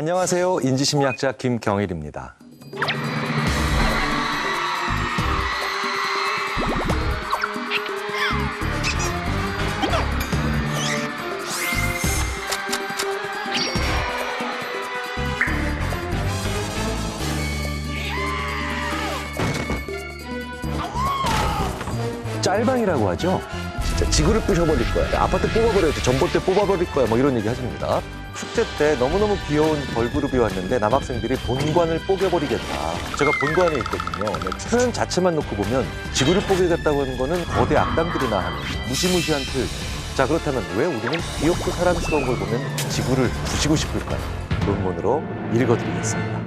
안녕하세요. 인지심리학자 김경일입니다. 짤방이라고 하죠. 진짜 지구를 부셔버릴 거야. 아파트 뽑아버려야 돼. 전봇대 뽑아버릴 거야. 뭐 이런 얘기 하십니다. 축제 때 너무너무 귀여운 걸그룹이 왔는데 남학생들이 본관을 뽀개버리겠다. 제가 본관에 있거든요. 표현 자체만 놓고 보면 지구를 뽀개겠다고 하는 거는 거대 악당들이나 하는 무시무시한 표현. 자, 그렇다면 왜 우리는 귀엽고 사랑스러운 걸 보면 지구를 부시고 싶을까요? 논문으로 읽어드리겠습니다.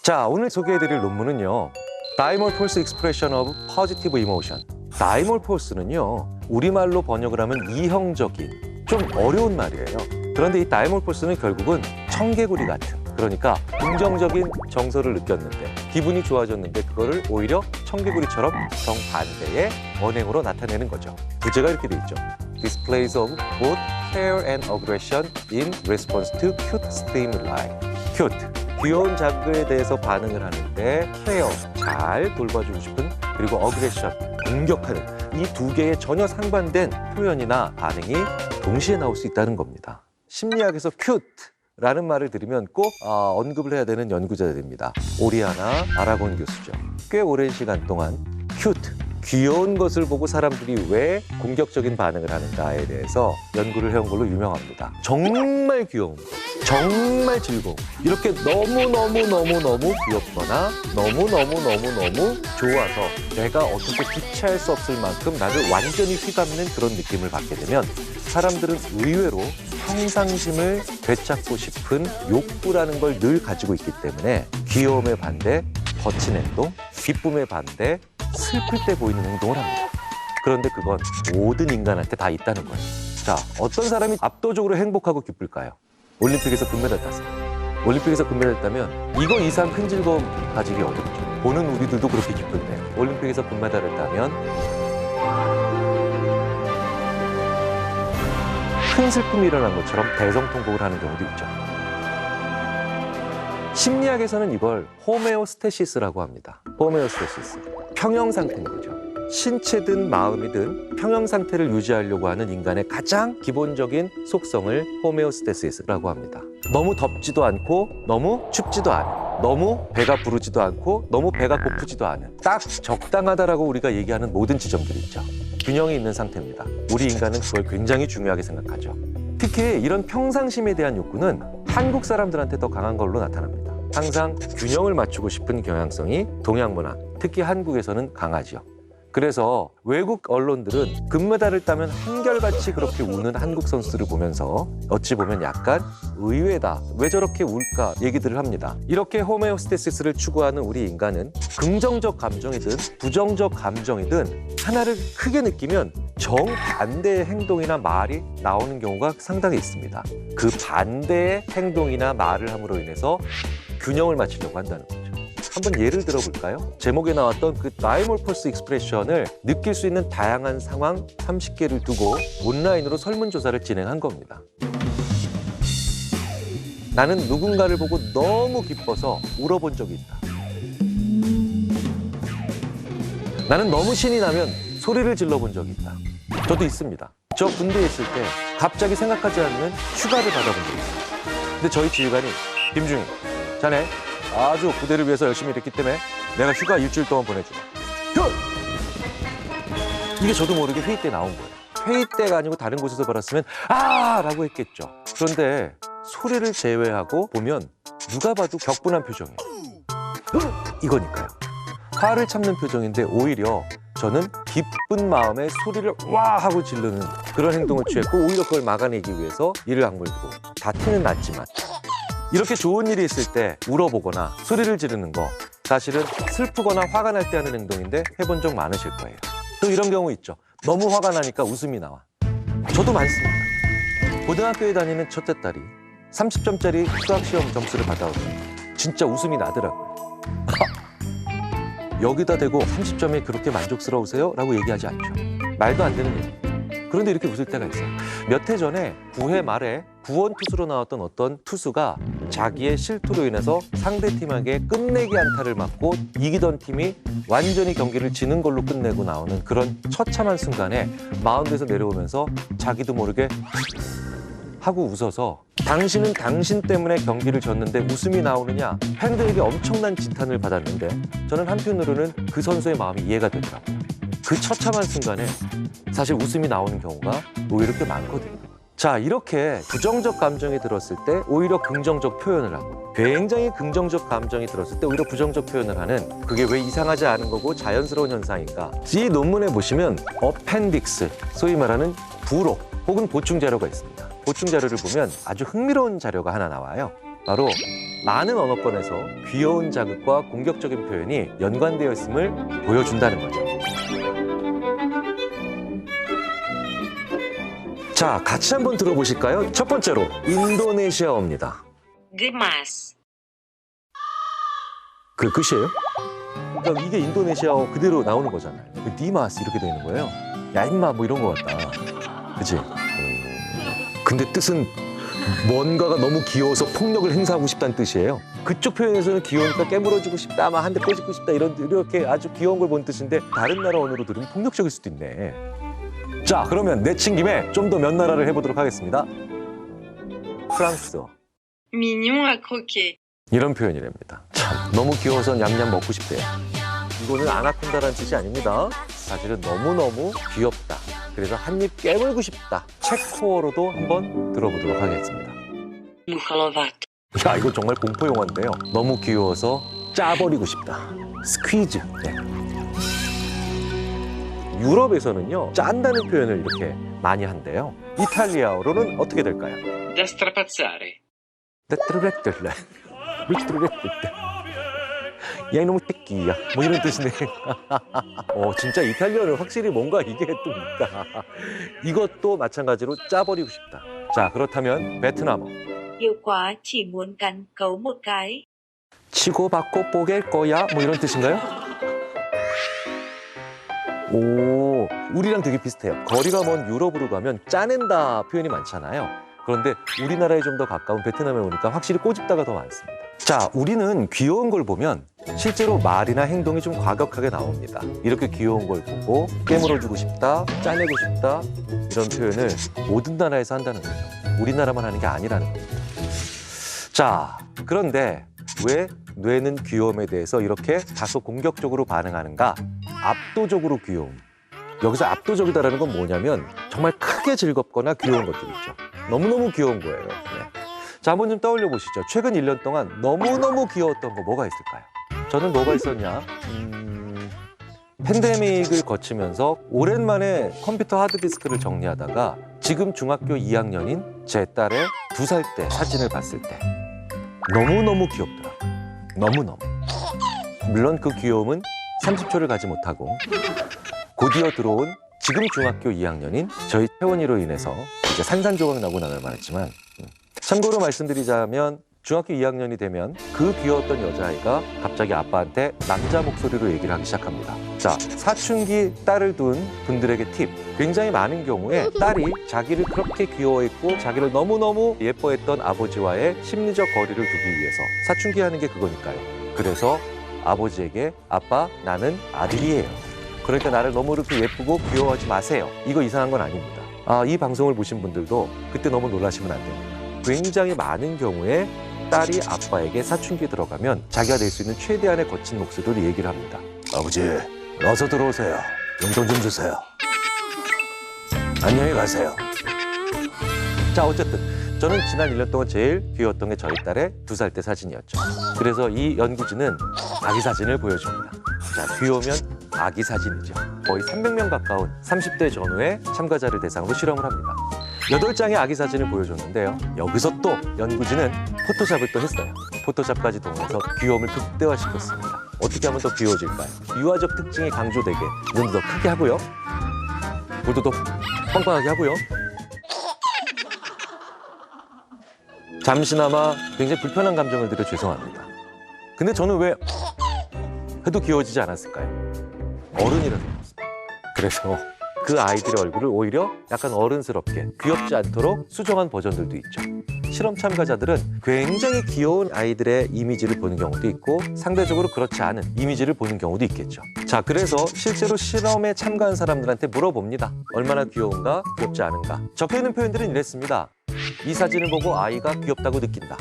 자, 오늘 소개해드릴 논문은요. Diamorphous Expression of Positive Emotion. 다이몰포스는요, 우리말로 번역을 하면 이형적인, 좀 어려운 말이에요. 그런데 이 다이몰포스는 결국은 청개구리 같은, 그러니까 긍정적인 정서를 느꼈는데 기분이 좋아졌는데 그거를 오히려 청개구리처럼 정반대의 언행으로 나타내는 거죠. 부제가 이렇게 돼 있죠. Displays of both care and aggression in response to cute stimuli. Cute, 귀여운 자극에 대해서 반응을 하는데 care, 잘 돌봐주고 싶은, 그리고 aggression, 공격하는, 이 두 개의 전혀 상반된 표현이나 반응이 동시에 나올 수 있다는 겁니다. 심리학에서 cute라는 말을 들으면 꼭 언급을 해야 되는 연구자들입니다. 오리아나 아라곤 교수죠. 꽤 오랜 시간 동안 cute, 귀여운 것을 보고 사람들이 왜 공격적인 반응을 하는가에 대해서 연구를 해온 걸로 유명합니다. 정말 귀여운 거, 정말 즐거운 거, 이렇게 너무너무 귀엽거나 너무 좋아서 내가 어떻게 주체할 수 없을 만큼 나를 완전히 휘감는 그런 느낌을 받게 되면 사람들은 의외로 평상심을 되찾고 싶은 욕구라는 걸 늘 가지고 있기 때문에 귀여움의 반대, 거친 행동, 기쁨의 반대, 슬플 때 보이는 행동을 합니다. 그런데 그건 모든 인간한테 다 있다는 거예요. 자, 어떤 사람이 압도적으로 행복하고 기쁠까요? 올림픽에서 금메달 땄어요. 올림픽에서 금메달 따면 이거 이상 큰 즐거움 가지기 어렵죠. 보는 우리들도 그렇게 기쁜데 올림픽에서 금메달을 따면 큰 슬픔이 일어난 것처럼 대성통곡을 하는 경우도 있죠. 심리학에서는 이걸 호메오스테시스라고 합니다. 호메오스테시스. 평형 상태인 거죠. 신체든 마음이든 평형 상태를 유지하려고 하는 인간의 가장 기본적인 속성을 호메오스테시스라고 합니다. 너무 덥지도 않고 너무 춥지도 않은, 너무 배가 부르지도 않고 너무 배가 고프지도 않은, 딱 적당하다라고 우리가 얘기하는 모든 지점들이 있죠. 균형이 있는 상태입니다. 우리 인간은 그걸 굉장히 중요하게 생각하죠. 특히 이런 평상심에 대한 욕구는 한국 사람들한테 더 강한 걸로 나타납니다. 항상 균형을 맞추고 싶은 경향성이 동양 문화, 특히 한국에서는 강하죠. 그래서 외국 언론들은 금메달을 따면 한결같이 그렇게 우는 한국 선수들을 보면서 어찌 보면 약간 의외다, 왜 저렇게 울까 얘기들을 합니다. 이렇게 호메오스테시스를 추구하는 우리 인간은 긍정적 감정이든 부정적 감정이든 하나를 크게 느끼면 정반대의 행동이나 말이 나오는 경우가 상당히 있습니다. 그 반대의 행동이나 말을 함으로 인해서 균형을 맞추려고 한다는 거죠. 한번 예를 들어볼까요? 제목에 나왔던 그 다이몰포스 익스프레션을 느낄 수 있는 다양한 상황 30개를 두고 온라인으로 설문조사를 진행한 겁니다. 나는 누군가를 보고 너무 기뻐서 울어본 적이 있다. 나는 너무 신이 나면 소리를 질러본 적이 있다. 저도 있습니다. 저 군대에 있을 때 갑자기 생각하지 않으면 휴가를 받아본 적이 있어요. 근데 저희 지휘관이 김중희, 자네 아주 부대를 위해서 열심히 일했기 때문에 내가 휴가 일주일 동안 보내주마. 이게 저도 모르게 회의 때 나온 거예요. 회의 때가 아니고 다른 곳에서 받았으면 아! 라고 했겠죠. 그런데 소리를 제외하고 보면 누가 봐도 격분한 표정이에요. 이거니까요. 화를 참는 표정인데 오히려 저는 기쁜 마음에 소리를 와 하고 지르는 그런 행동을 취했고 오히려 그걸 막아내기 위해서 이를 악물고 다 티는 났지만 이렇게 좋은 일이 있을 때 울어보거나 소리를 지르는 거 사실은 슬프거나 화가 날 때 하는 행동인데 해본 적 많으실 거예요. 또 이런 경우 있죠. 너무 화가 나니까 웃음이 나와. 저도 많습니다. 고등학교에 다니는 첫째 딸이 30점짜리 수학시험 점수를 받아오더니 진짜 웃음이 나더라고요. 여기다 대고 30점에 그렇게 만족스러우세요? 라고 얘기하지 않죠. 말도 안 되는 얘기. 그런데 이렇게 웃을 때가 있어요. 몇 해 전에 9회 말에 구원 투수로 나왔던 어떤 투수가 자기의 실투로 인해서 상대팀에게 끝내기 안타를 맞고 이기던 팀이 완전히 경기를 지는 걸로 끝내고 나오는 그런 처참한 순간에 마운드에서 내려오면서 자기도 모르게 하고 웃어서 당신은 당신 때문에 경기를 졌는데 웃음이 나오느냐, 팬들에게 엄청난 지탄을 받았는데 저는 한편으로는 그 선수의 마음이 이해가 되더라고요. 그 처참한 순간에 사실 웃음이 나오는 경우가 오히려 꽤 많거든요. 자, 이렇게 부정적 감정이 들었을 때 오히려 긍정적 표현을 하고, 굉장히 긍정적 감정이 들었을 때 오히려 부정적 표현을 하는, 그게 왜 이상하지 않은 거고 자연스러운 현상인가? 이 논문에 보시면 어펜딕스, 소위 말하는 부록 혹은 보충 자료가 있습니다. 보충 자료를 보면 아주 흥미로운 자료가 하나 나와요. 바로 많은 언어권에서 귀여운 자극과 공격적인 표현이 연관되어 있음을 보여준다는 거죠. 자, 같이 한번 들어보실까요? 첫 번째로 인도네시아어입니다. Gemas. 그 끝이에요? 그러니까 이게 인도네시아어 그대로 나오는 거잖아요. 디마스 이렇게 되는 거예요. 야 임마 뭐 이런 거 같다. 그치? 근데 뜻은 뭔가가 너무 귀여워서 폭력을 행사하고 싶다는 뜻이에요. 그쪽 표현에서는 귀여우니까 깨물어주고 싶다, 막 한 대 꼬집고 싶다 이렇게 아주 귀여운 걸 본 뜻인데 다른 나라 언어로 들으면 폭력적일 수도 있네. 자, 그러면 내친 김에 좀 더 몇 나라를 해보도록 하겠습니다. 프랑스어. Mignon à croquer. 이런 표현이랍니다. 참, 너무 귀여워서 냠냠 먹고 싶대요. 이거는 아나콘다라는 뜻이 아닙니다. 사실은 너무너무 귀엽다. 그래서 한 입 깨물고 싶다. 체코어로도 한번 들어보도록 하겠습니다. Mouchalovato. 야, 이거 정말 공포 영화인데요. 너무 귀여워서 짜버리고 싶다. 스퀴즈. 네. 유럽에서는요, 짠다는 표현을 이렇게 많이 한대요. 이탈리아어로는 어떻게 될까요? Da strapazzare. 야, 이놈의 새끼야. 뭐 이런 뜻이네. 진짜 이탈리아는 확실히 뭔가 이게 또 있다. 이것도 마찬가지로 짜버리고 싶다. 자, 그렇다면 베트남어. Hiệu quả chỉ muốn cắn cấu một cái. 치고받고 뽀갤 거야? 뭐 이런 뜻인가요? 오, 우리랑 되게 비슷해요. 거리가 먼 유럽으로 가면 짜낸다 표현이 많잖아요. 그런데 우리나라에 좀 더 가까운 베트남에 오니까 확실히 꼬집다가 더 많습니다. 자, 우리는 귀여운 걸 보면 실제로 말이나 행동이 좀 과격하게 나옵니다. 이렇게 귀여운 걸 보고 깨물어주고 싶다, 짜내고 싶다 이런 표현을 모든 나라에서 한다는 거죠. 우리나라만 하는 게 아니라는 겁니다. 자, 그런데 왜 뇌는 귀여움에 대해서 이렇게 다소 공격적으로 반응하는가? 압도적으로 귀여움. 여기서 압도적이다라는 건 뭐냐면 정말 크게 즐겁거나 귀여운 것들이 있죠. 너무너무 귀여운 거예요. 네. 자, 한번 좀 떠올려 보시죠. 최근 1년 동안 너무너무 귀여웠던 거 뭐가 있을까요? 저는 뭐가 있었냐? 팬데믹을 거치면서 오랜만에 컴퓨터 하드디스크를 정리하다가 지금 중학교 2학년인 제 딸의 2살 때 사진을 봤을 때 너무너무 귀엽더라고요. 너무너무. 물론 그 귀여움은 30초를 가지 못하고 곧이어 들어온 지금 중학교 2학년인 저희 태원이로 인해서 이제 산산조각 나고 나날 만했지만, 참고로 말씀드리자면 중학교 2학년이 되면 그 귀여웠던 여자아이가 갑자기 아빠한테 남자 목소리로 얘기를 하기 시작합니다. 자, 사춘기 딸을 둔 분들에게 팁. 굉장히 많은 경우에 딸이 자기를 그렇게 귀여워했고 자기를 너무너무 예뻐했던 아버지와의 심리적 거리를 두기 위해서, 사춘기 하는 게 그거니까요. 그래서 아버지에게 아빠, 나는 아들이에요. 그러니까 나를 너무 이렇게 예쁘고 귀여워하지 마세요. 이거 이상한 건 아닙니다. 이 방송을 보신 분들도 그때 너무 놀라시면 안 됩니다. 굉장히 많은 경우에 딸이 아빠에게 사춘기에 들어가면 자기가 낼 수 있는 최대한의 거친 목소리로 얘기를 합니다. 아버지, 어서 들어오세요. 용돈 좀 주세요. 안녕히 가세요. 자, 어쨌든 저는 지난 1년 동안 제일 귀여웠던 게 저희 딸의 2살 때 사진이었죠. 그래서 이 연구진은 아기 사진을 보여줍니다. 자, 귀여우면 아기 사진이죠. 거의 300명 가까운 30대 전후의 참가자를 대상으로 실험을 합니다. 8장의 아기 사진을 보여줬는데요. 여기서 또 연구진은 포토샵을 또 했어요. 포토샵까지 동원해서 귀여움을 극대화시켰습니다. 어떻게 하면 더 귀여워질까요? 유아적 특징이 강조되게 눈도 더 크게 하고요. 볼도 더 뻥뻥하게 하고요. 잠시나마 굉장히 불편한 감정을 들여 죄송합니다. 근데 저는 왜 해도 귀여워지지 않았을까요? 어른이라서 그렇습니다. 그래서 그 아이들의 얼굴을 오히려 약간 어른스럽게 귀엽지 않도록 수정한 버전들도 있죠. 실험 참가자들은 굉장히 귀여운 아이들의 이미지를 보는 경우도 있고 상대적으로 그렇지 않은 이미지를 보는 경우도 있겠죠. 자, 그래서 실제로 실험에 참가한 사람들한테 물어봅니다. 얼마나 귀여운가, 귀엽지 않은가. 적혀있는 표현들은 이랬습니다. 이 사진을 보고 아이가 귀엽다고 느낀다.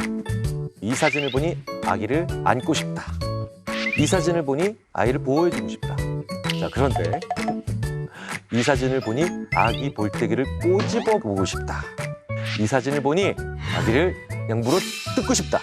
이 사진을 보니 아기를 안고 싶다. 이 사진을 보니 아이를 보호해주고 싶다. 자, 그런데 이 사진을 보니 아기 볼때기를 꼬집어 보고 싶다. 이 사진을 보니 아기를 그냥 물어 뜯고 싶다.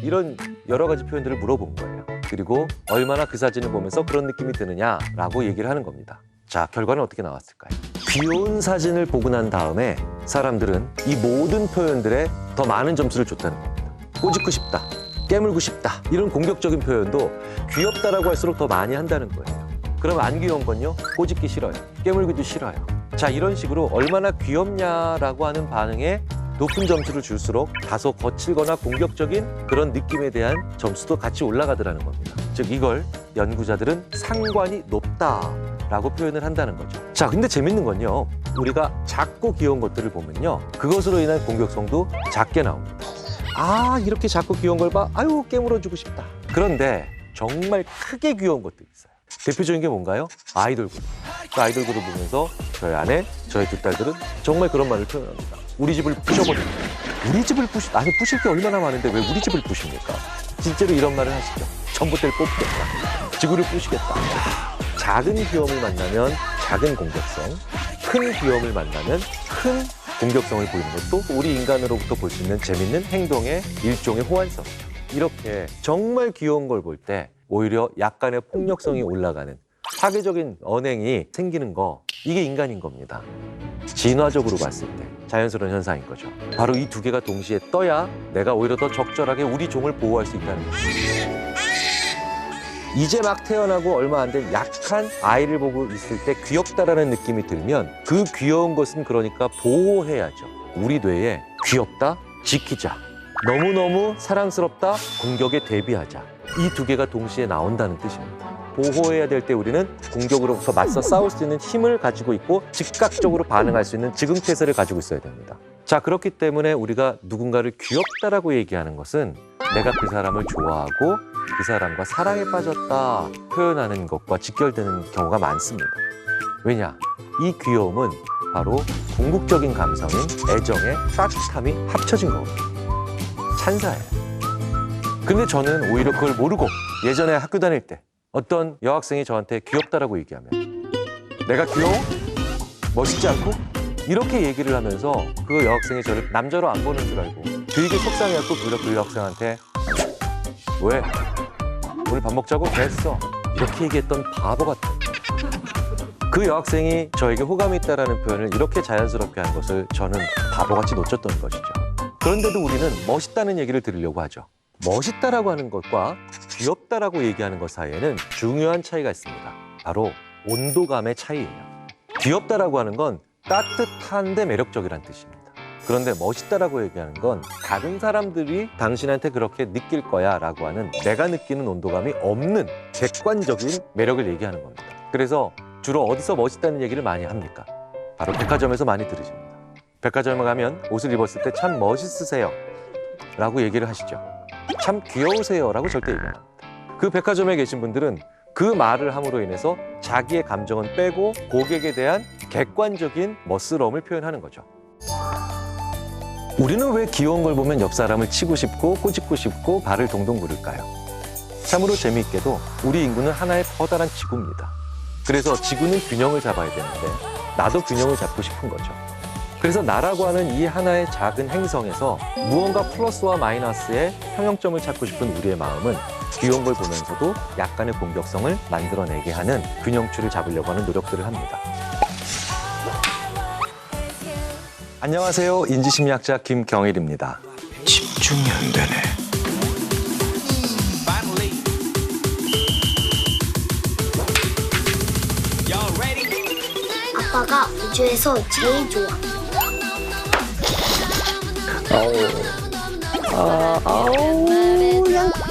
이런 여러 가지 표현들을 물어본 거예요. 그리고 얼마나 그 사진을 보면서 그런 느낌이 드느냐라고 얘기를 하는 겁니다. 자, 결과는 어떻게 나왔을까요? 귀여운 사진을 보고 난 다음에 사람들은 이 모든 표현들에 더 많은 점수를 줬다는 겁니다. 꼬집고 싶다, 깨물고 싶다, 이런 공격적인 표현도 귀엽다라고 할수록 더 많이 한다는 거예요. 그럼 안 귀여운 건요? 꼬집기 싫어요, 깨물기도 싫어요. 자, 이런 식으로 얼마나 귀엽냐라고 하는 반응에 높은 점수를 줄수록 다소 거칠거나 공격적인 그런 느낌에 대한 점수도 같이 올라가더라는 겁니다. 즉 이걸 연구자들은 상관이 높다라고 표현을 한다는 거죠. 자, 근데 재밌는 건요, 우리가 작고 귀여운 것들을 보면요, 그것으로 인한 공격성도 작게 나옵니다. 아, 이렇게 작고 귀여운 걸 봐, 아유 깨물어주고 싶다. 그런데 정말 크게 귀여운 것들이 있어요. 대표적인 게 뭔가요? 아이돌 그룹. 그 아이돌 그룹을 보면서 저희 아내, 저희 두 딸들은 정말 그런 말을 표현합니다. 우리 집을 부셔버린다. 우리 집을 아니 부실 게 얼마나 많은데 왜 우리 집을 부십니까? 실제로 이런 말을 하시죠. 전봇대를 뽑겠다. 지구를 부시겠다. 작은 귀여움을 만나면 작은 공격성, 큰 귀여움을 만나면 큰 공격성을 보이는 것도 우리 인간으로부터 볼 수 있는 재밌는 행동의 일종의 호환성이죠. 이렇게 정말 귀여운 걸 볼 때 오히려 약간의 폭력성이 올라가는 파괴적인 언행이 생기는 거, 이게 인간인 겁니다. 진화적으로 봤을 때 자연스러운 현상인 거죠. 바로 이 두 개가 동시에 떠야 내가 오히려 더 적절하게 우리 종을 보호할 수 있다는 거죠. 이제 막 태어나고 얼마 안 된 약한 아이를 보고 있을 때 귀엽다라는 느낌이 들면 그 귀여운 것은 그러니까 보호해야죠. 우리 뇌에 귀엽다, 지키자, 너무너무 사랑스럽다, 공격에 대비하자, 이 두 개가 동시에 나온다는 뜻입니다. 보호해야 될 때 우리는 공격으로부터 맞서 싸울 수 있는 힘을 가지고 있고 즉각적으로 반응할 수 있는 즉응태세를 가지고 있어야 됩니다. 자, 그렇기 때문에 우리가 누군가를 귀엽다라고 얘기하는 것은 내가 그 사람을 좋아하고 그 사람과 사랑에 빠졌다 표현하는 것과 직결되는 경우가 많습니다. 왜냐? 이 귀여움은 바로 궁극적인 감성인 애정의 따뜻함이 합쳐진 거거든요. 찬사예요. 근데 저는 오히려 그걸 모르고 예전에 학교 다닐 때 어떤 여학생이 저한테 귀엽다라고 얘기하면 내가 귀여워? 멋있지 않고? 이렇게 얘기를 하면서 그 여학생이 저를 남자로 안 보는 줄 알고 되게 속상해갖고 그 여학생한테 왜? 오늘 밥 먹자고? 됐어. 이렇게 얘기했던 바보 같아요. 그 여학생이 저에게 호감이 있다는 표현을 이렇게 자연스럽게 한 것을 저는 바보같이 놓쳤던 것이죠. 그런데도 우리는 멋있다는 얘기를 들으려고 하죠. 멋있다라고 하는 것과 귀엽다라고 얘기하는 것 사이에는 중요한 차이가 있습니다. 바로 온도감의 차이예요. 귀엽다라고 하는 건 따뜻한데 매력적이란 뜻입니다. 그런데 멋있다라고 얘기하는 건 다른 사람들이 당신한테 그렇게 느낄 거야 라고 하는 내가 느끼는 온도감이 없는 객관적인 매력을 얘기하는 겁니다. 그래서 주로 어디서 멋있다는 얘기를 많이 합니까? 바로 백화점에서 많이 들으십니다. 백화점에 가면 옷을 입었을 때 참 멋있으세요 라고 얘기를 하시죠. 참 귀여우세요 라고 절대 얘기 안 합니다. 그 백화점에 계신 분들은 그 말을 함으로 인해서 자기의 감정은 빼고 고객에 대한 객관적인 멋스러움을 표현하는 거죠. 우리는 왜 귀여운 걸 보면 옆 사람을 치고 싶고 꼬집고 싶고 발을 동동 구를까요? 참으로 재미있게도 우리 인구는 하나의 커다란 지구입니다. 그래서 지구는 균형을 잡아야 되는데 나도 균형을 잡고 싶은 거죠. 그래서 나라고 하는 이 하나의 작은 행성에서 무언가 플러스와 마이너스의 평형점을 찾고 싶은 우리의 마음은 귀여운 걸 보면서도 약간의 공격성을 만들어내게 하는 균형추를 잡으려고 하는 노력들을 합니다. 안녕하세요. 인지심리학자 김경일입니다. 집중이 안 되네. 아빠가 우주에서 제일 좋아.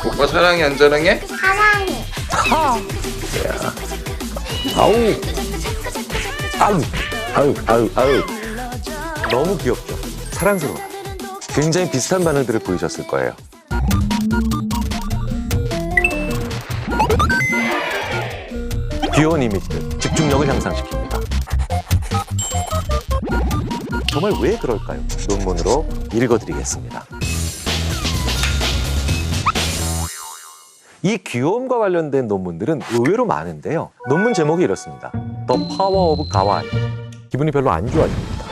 오빠 사랑해 안 사랑해? 사랑해. 아우. 아유, 아유, 아유, 아유. 너무 귀엽죠? 사랑스러워요. 굉장히 비슷한 반응들을 보이셨을 거예요. 귀여운 이미지들, 집중력을 향상시킵니다. 정말 왜 그럴까요? 논문으로 읽어드리겠습니다. 이 귀여움과 관련된 논문들은 의외로 많은데요. 논문 제목이 이렇습니다. The Power of Kawaii. 기분이 별로 안 좋아집니다.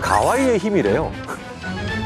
가와이의 힘이래요.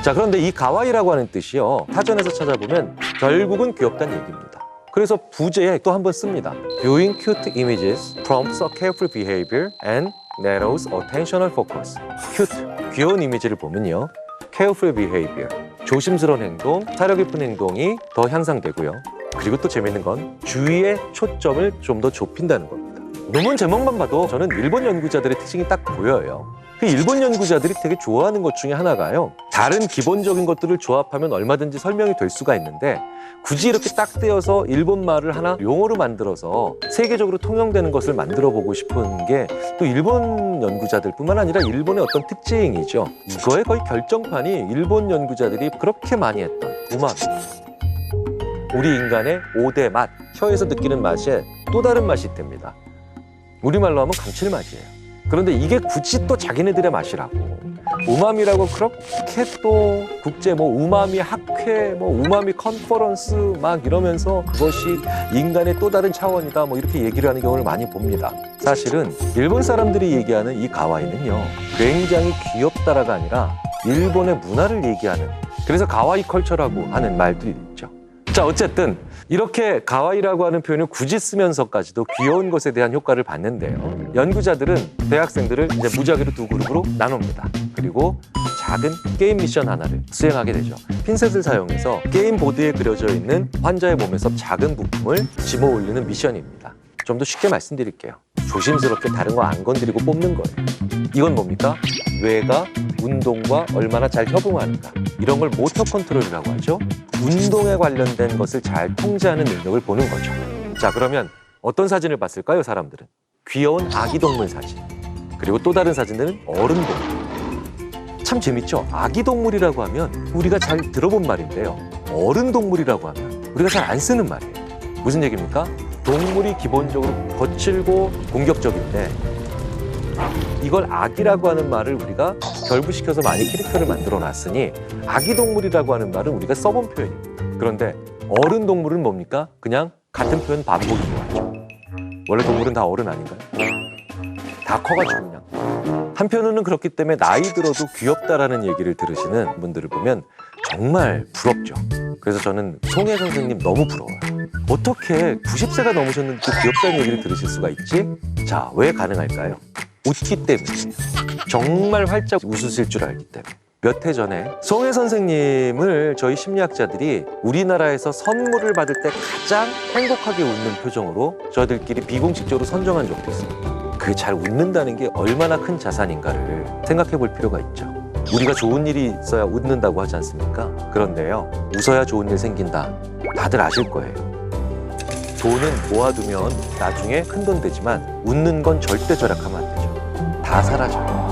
자, 그런데 이 가와이라고 하는 뜻이요. 타전에서 찾아보면 결국은 귀엽다는 얘기입니다. 그래서 부제에 또 한 번 씁니다. Viewing cute images prompts a careful behavior and narrows attentional focus. cute, 귀여운 이미지를 보면요. careful behavior, 조심스러운 행동, 사려 깊은 행동이 더 향상되고요. 그리고 또 재밌는 건 주의의 초점을 좀 더 좁힌다는 겁니다. 논문 제목만 봐도 저는 일본 연구자들의 특징이 딱 보여요. 그 일본 연구자들이 되게 좋아하는 것 중에 하나가요. 다른 기본적인 것들을 조합하면 얼마든지 설명이 될 수가 있는데 굳이 이렇게 딱 떼어서 일본 말을 하나 용어로 만들어서 세계적으로 통용되는 것을 만들어 보고 싶은 게 또 일본 연구자들 뿐만 아니라 일본의 어떤 특징이죠. 이거의 거의 결정판이 일본 연구자들이 그렇게 많이 했던 우마미. 우리 인간의 5대 맛, 혀에서 느끼는 맛에 또 다른 맛이 있답니다. 우리말로 하면 감칠맛이에요. 그런데 이게 굳이 또 자기네들의 맛이라고 우마미라고 그렇게 또 국제 우마미 학회 우마미 컨퍼런스 막 이러면서 그것이 인간의 또 다른 차원이다 이렇게 얘기를 하는 경우를 많이 봅니다. 사실은 일본 사람들이 얘기하는 이 가와이는요 굉장히 귀엽다라가 아니라 일본의 문화를 얘기하는, 그래서 가와이 컬처라고 하는 말들이 있죠. 자, 어쨌든 이렇게 가와이라고 하는 표현을 굳이 쓰면서까지도 귀여운 것에 대한 효과를 봤는데요. 연구자들은 대학생들을 이제 무작위로 두 그룹으로 나눕니다. 그리고 작은 게임 미션 하나를 수행하게 되죠. 핀셋을 사용해서 게임 보드에 그려져 있는 환자의 몸에서 작은 부품을 집어 올리는 미션입니다. 좀 더 쉽게 말씀드릴게요. 조심스럽게 다른 거 안 건드리고 뽑는 거예요. 이건 뭡니까? 뇌가 운동과 얼마나 잘 협응하는가, 이런 걸 모터 컨트롤이라고 하죠. 운동에 관련된 것을 잘 통제하는 능력을 보는 거죠. 자, 그러면 어떤 사진을 봤을까요, 사람들은? 귀여운 아기 동물 사진, 그리고 또 다른 사진들은 어른 동물. 참 재밌죠? 아기 동물이라고 하면 우리가 잘 들어본 말인데요. 어른 동물이라고 하면 우리가 잘 안 쓰는 말이에요. 무슨 얘기입니까? 동물이 기본적으로 거칠고 공격적인데 이걸 아기라고 하는 말을 우리가 결부시켜서 많이 캐릭터를 만들어 놨으니 아기 동물이라고 하는 말은 우리가 써본 표현입니다. 그런데 어른 동물은 뭡니까? 그냥 같은 표현 반복이 좋아하죠. 원래 동물은 다 어른 아닌가요? 다 커가지고 그냥. 한편으로는 그렇기 때문에 나이 들어도 귀엽다라는 얘기를 들으시는 분들을 보면 정말 부럽죠. 그래서 저는 송혜 선생님 너무 부러워요. 어떻게 90세가 넘으셨는데 귀엽다는 얘기를 들으실 수가 있지? 자, 왜 가능할까요? 웃기 때문이에요. 정말 활짝 웃으실 줄 알기 때문에. 몇 해 전에 송혜 선생님을 저희 심리학자들이 우리나라에서 선물을 받을 때 가장 행복하게 웃는 표정으로 저희들끼리 비공식적으로 선정한 적도 있습니다. 그게 잘 웃는다는 게 얼마나 큰 자산인가를 생각해 볼 필요가 있죠. 우리가 좋은 일이 있어야 웃는다고 하지 않습니까? 그런데요, 웃어야 좋은 일 생긴다. 다들 아실 거예요. 돈은 모아두면 나중에 큰돈 되지만 웃는 건 절대 절약하면 안 되죠. 다 사라져요.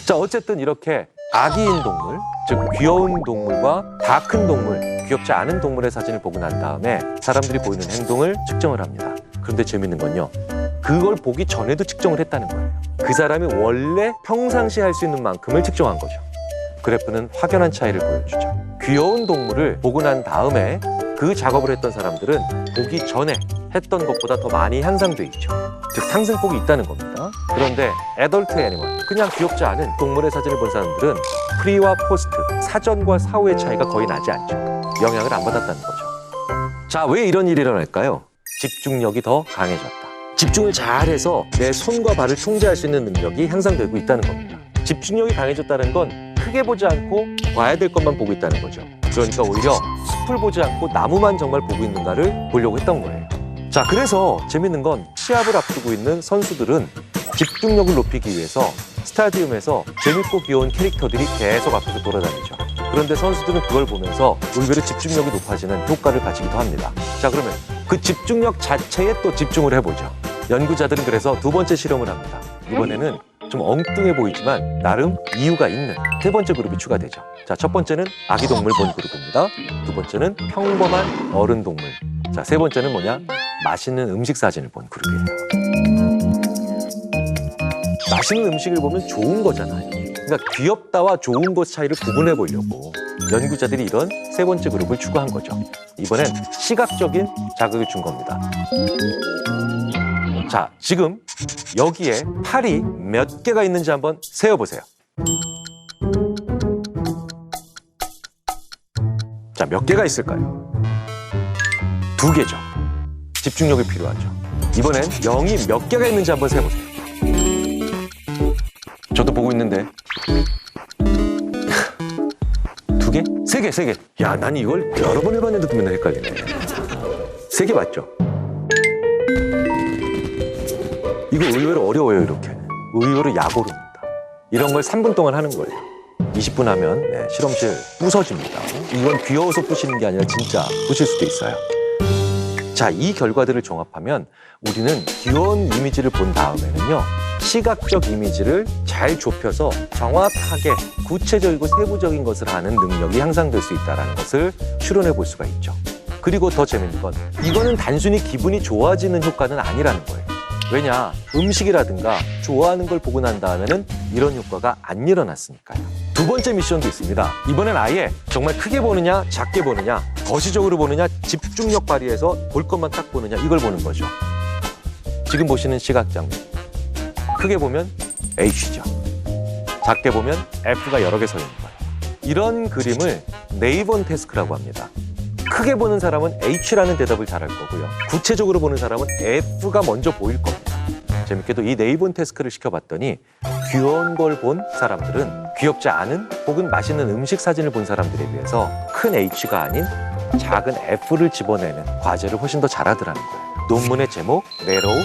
자, 어쨌든 이렇게 아기인 동물, 즉 귀여운 동물과 다 큰 동물, 귀엽지 않은 동물의 사진을 보고 난 다음에 사람들이 보이는 행동을 측정을 합니다. 그런데 재밌는 건요, 그걸 보기 전에도 측정을 했다는 거예요. 그 사람이 원래 평상시에 할 수 있는 만큼을 측정한 거죠. 그래프는 확연한 차이를 보여주죠. 귀여운 동물을 보고 난 다음에 그 작업을 했던 사람들은 보기 전에 했던 것보다 더 많이 향상돼 있죠. 즉 상승폭이 있다는 겁니다. 그런데 애덜트 애니멀, 그냥 귀엽지 않은 동물의 사진을 본 사람들은 프리와 포스트, 사전과 사후의 차이가 거의 나지 않죠. 영향을 안 받았다는 거죠. 자, 왜 이런 일이 일어날까요? 집중력이 더 강해졌다. 집중을 잘해서 내 손과 발을 통제할 수 있는 능력이 향상되고 있다는 겁니다. 집중력이 강해졌다는 건 크게 보지 않고 봐야 될 것만 보고 있다는 거죠. 그러니까 오히려 숲을 보지 않고 나무만 정말 보고 있는가를 보려고 했던 거예요. 자, 그래서 재밌는 건 시합을 앞두고 있는 선수들은 집중력을 높이기 위해서 스타디움에서 재밌고 귀여운 캐릭터들이 계속 앞에서 돌아다니죠. 그런데 선수들은 그걸 보면서 의외로 집중력이 높아지는 효과를 가지기도 합니다. 자, 그러면 그 집중력 자체에 또 집중을 해보죠. 연구자들은 그래서 두 번째 실험을 합니다. 이번에는 좀 엉뚱해 보이지만 나름 이유가 있는 세 번째 그룹이 추가되죠. 자, 첫 번째는 아기 동물 본 그룹입니다. 두 번째는 평범한 어른 동물. 자, 세 번째는 뭐냐? 맛있는 음식 사진을 본 그룹이에요. 맛있는 음식을 보면 좋은 거잖아요. 그러니까 귀엽다와 좋은 것 차이를 구분해 보려고 연구자들이 이런 세 번째 그룹을 추가한 거죠. 이번엔 시각적인 자극을 준 겁니다. 자, 지금 여기에 팔이 몇 개가 있는지 한번 세어보세요. 자, 몇 개가 있을까요? 2개죠. 집중력이 필요하죠. 이번엔 0이 몇 개가 있는지 한번 세보세요. 저도 보고 있는데 2개? 3개, 3개. 야, 난 이걸 여러 번 해봤는데도 맨날 헷갈리네. 3개 맞죠? 이거 의외로 어려워요, 이렇게. 의외로 약오릅니다. 이런 걸 3분 동안 하는 거예요. 20분 하면 실험실 부서집니다. 이건 귀여워서 부시는 게 아니라 진짜 부실 수도 있어요. 자, 이 결과들을 종합하면 우리는 귀여운 이미지를 본 다음에는요, 시각적 이미지를 잘 좁혀서 정확하게 구체적이고 세부적인 것을 하는 능력이 향상될 수 있다는 것을 추론해 볼 수가 있죠. 그리고 더 재밌는 건 이거는 단순히 기분이 좋아지는 효과는 아니라는 거예요. 왜냐, 음식이라든가 좋아하는 걸 보고 난 다음에는 이런 효과가 안 일어났으니까요. 두 번째 미션도 있습니다. 이번엔 아예 정말 크게 보느냐, 작게 보느냐, 거시적으로 보느냐, 집중력 발휘해서 볼 것만 딱 보느냐, 이걸 보는 거죠. 지금 보시는 시각 장면. 크게 보면 H죠. 작게 보면 F가 여러 개 서 있는 거예요. 이런 그림을 네이번 태스크라고 합니다. 크게 보는 사람은 H라는 대답을 잘할 거고요. 구체적으로 보는 사람은 F가 먼저 보일 겁니다. 재밌게도 이 네이번 태스크를 시켜봤더니 귀여운 걸 본 사람들은 귀엽지 않은 혹은 맛있는 음식 사진을 본 사람들에 비해서 큰 H가 아닌 작은 F를 집어내는 과제를 훨씬 더 잘하더라는 거예요. 논문의 제목, Narrow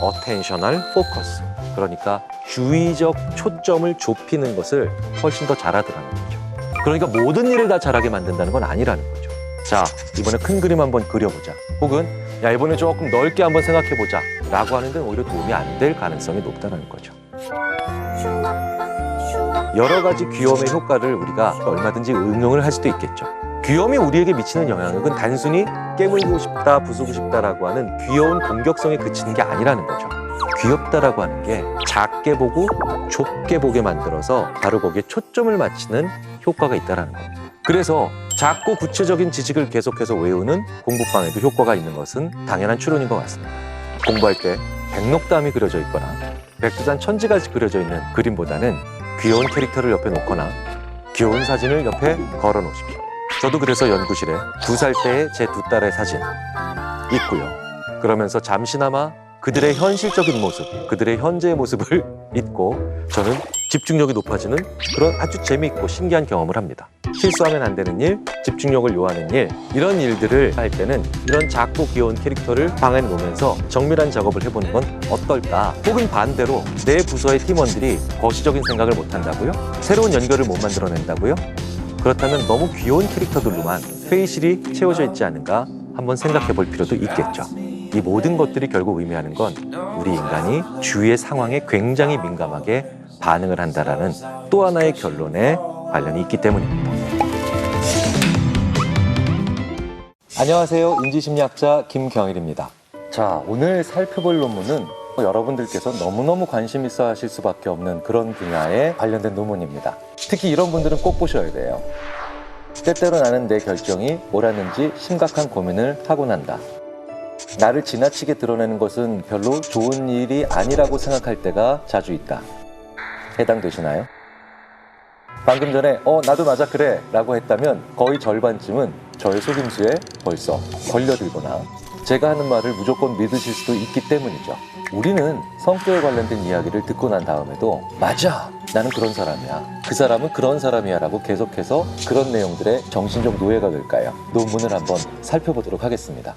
Attentional Focus. 그러니까 주의적 초점을 좁히는 것을 훨씬 더 잘하더라는 거죠. 그러니까 모든 일을 다 잘하게 만든다는 건 아니라는 거죠. 자, 이번에 큰 그림 한번 그려보자. 혹은 야, 이번에 조금 넓게 한번 생각해보자 라고 하는 데는 오히려 도움이 안 될 가능성이 높다는 거죠. 여러 가지 귀여움의 효과를 우리가 얼마든지 응용을 할 수도 있겠죠. 귀여움이 우리에게 미치는 영향력은 단순히 깨물고 싶다, 부수고 싶다라고 하는 귀여운 공격성에 그치는 게 아니라는 거죠. 귀엽다라고 하는 게 작게 보고 좁게 보게 만들어서 바로 거기에 초점을 맞추는 효과가 있다는 겁니다. 그래서 작고 구체적인 지식을 계속해서 외우는 공부방에도 효과가 있는 것은 당연한 추론인 것 같습니다. 공부할 때 백록담이 그려져 있거나 백두산 천지가 그려져 있는 그림보다는 귀여운 캐릭터를 옆에 놓거나 귀여운 사진을 옆에 걸어 놓으십시오. 저도 그래서 연구실에 2살 때의 제 2딸의 사진 있고요. 그러면서 잠시나마 그들의 현실적인 모습, 그들의 현재의 모습을 잊고 저는 집중력이 높아지는 그런 아주 재미있고 신기한 경험을 합니다. 실수하면 안 되는 일, 집중력을 요하는 일, 이런 일들을 할 때는 이런 작고 귀여운 캐릭터를 방에 놓으면서 정밀한 작업을 해보는 건 어떨까? 혹은 반대로 내 부서의 팀원들이 거시적인 생각을 못 한다고요? 새로운 연결을 못 만들어낸다고요? 그렇다면 너무 귀여운 캐릭터들로만 회의실이 채워져 있지 않은가 한번 생각해 볼 필요도 있겠죠. 이 모든 것들이 결국 의미하는 건 우리 인간이 주위의 상황에 굉장히 민감하게 반응을 한다라는 또 하나의 결론에 관련이 있기 때문입니다. 안녕하세요. 인지심리학자 김경일입니다. 자, 오늘 살펴볼 논문은 여러분들께서 너무너무 관심 있어 하실 수밖에 없는 그런 분야에 관련된 논문입니다. 특히 이런 분들은 꼭 보셔야 돼요. 때때로 나는 내 결정이 옳았는지 심각한 고민을 하고 난다. 나를 지나치게 드러내는 것은 별로 좋은 일이 아니라고 생각할 때가 자주 있다. 해당되시나요? 방금 전에 나도 맞아 그래 라고 했다면 거의 절반쯤은 저의 속임수에 벌써 걸려들거나 제가 하는 말을 무조건 믿으실 수도 있기 때문이죠. 우리는 성격에 관련된 이야기를 듣고 난 다음에도 맞아! 나는 그런 사람이야. 그 사람은 그런 사람이야 라고 계속해서 그런 내용들의 정신적 노예가 될까요? 논문을 한번 살펴보도록 하겠습니다.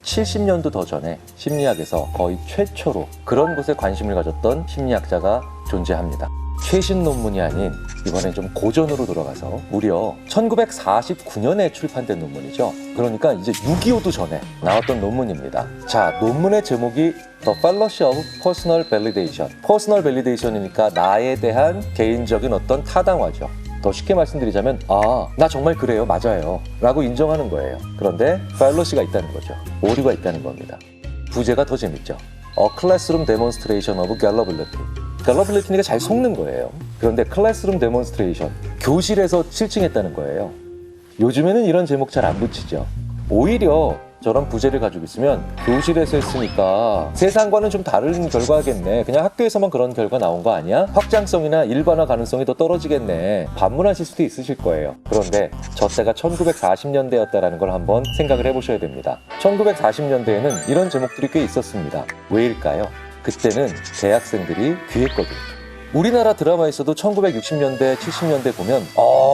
70년도 더 전에 심리학에서 거의 최초로 그런 곳에 관심을 가졌던 심리학자가 존재합니다. 최신 논문이 아닌 이번엔 좀 고전으로 돌아가서 무려 1949년에 출판된 논문이죠. 그러니까 이제 6.25도 전에 나왔던 논문입니다. 자, 논문의 제목이 The Fallacy of Personal Validation. Personal Validation이니까 나에 대한 개인적인 어떤 타당화죠. 더 쉽게 말씀드리자면 나 정말 그래요, 맞아요 라고 인정하는 거예요. 그런데 fallacy가 있다는 거죠. 오류가 있다는 겁니다. 부제가 더 재밌죠. A Classroom Demonstration of Gullibility. Gullibility니까 잘 속는 거예요. 그런데 Classroom Demonstration, 교실에서 실증했다는 거예요. 요즘에는 이런 제목 잘 안 붙이죠. 오히려 저런 부제를 가지고 있으면 교실에서 했으니까 세상과는 좀 다른 결과겠네. 그냥 학교에서만 그런 결과 나온 거 아니야? 확장성이나 일반화 가능성이 더 떨어지겠네. 반문하실 수도 있으실 거예요. 그런데 저 때가 1940년대였다라는 걸 한번 생각을 해보셔야 됩니다. 1940년대에는 이런 제목들이 꽤 있었습니다. 왜일까요? 그때는 대학생들이 귀했거든요. 우리나라 드라마에서도 1960년대, 70년대 보면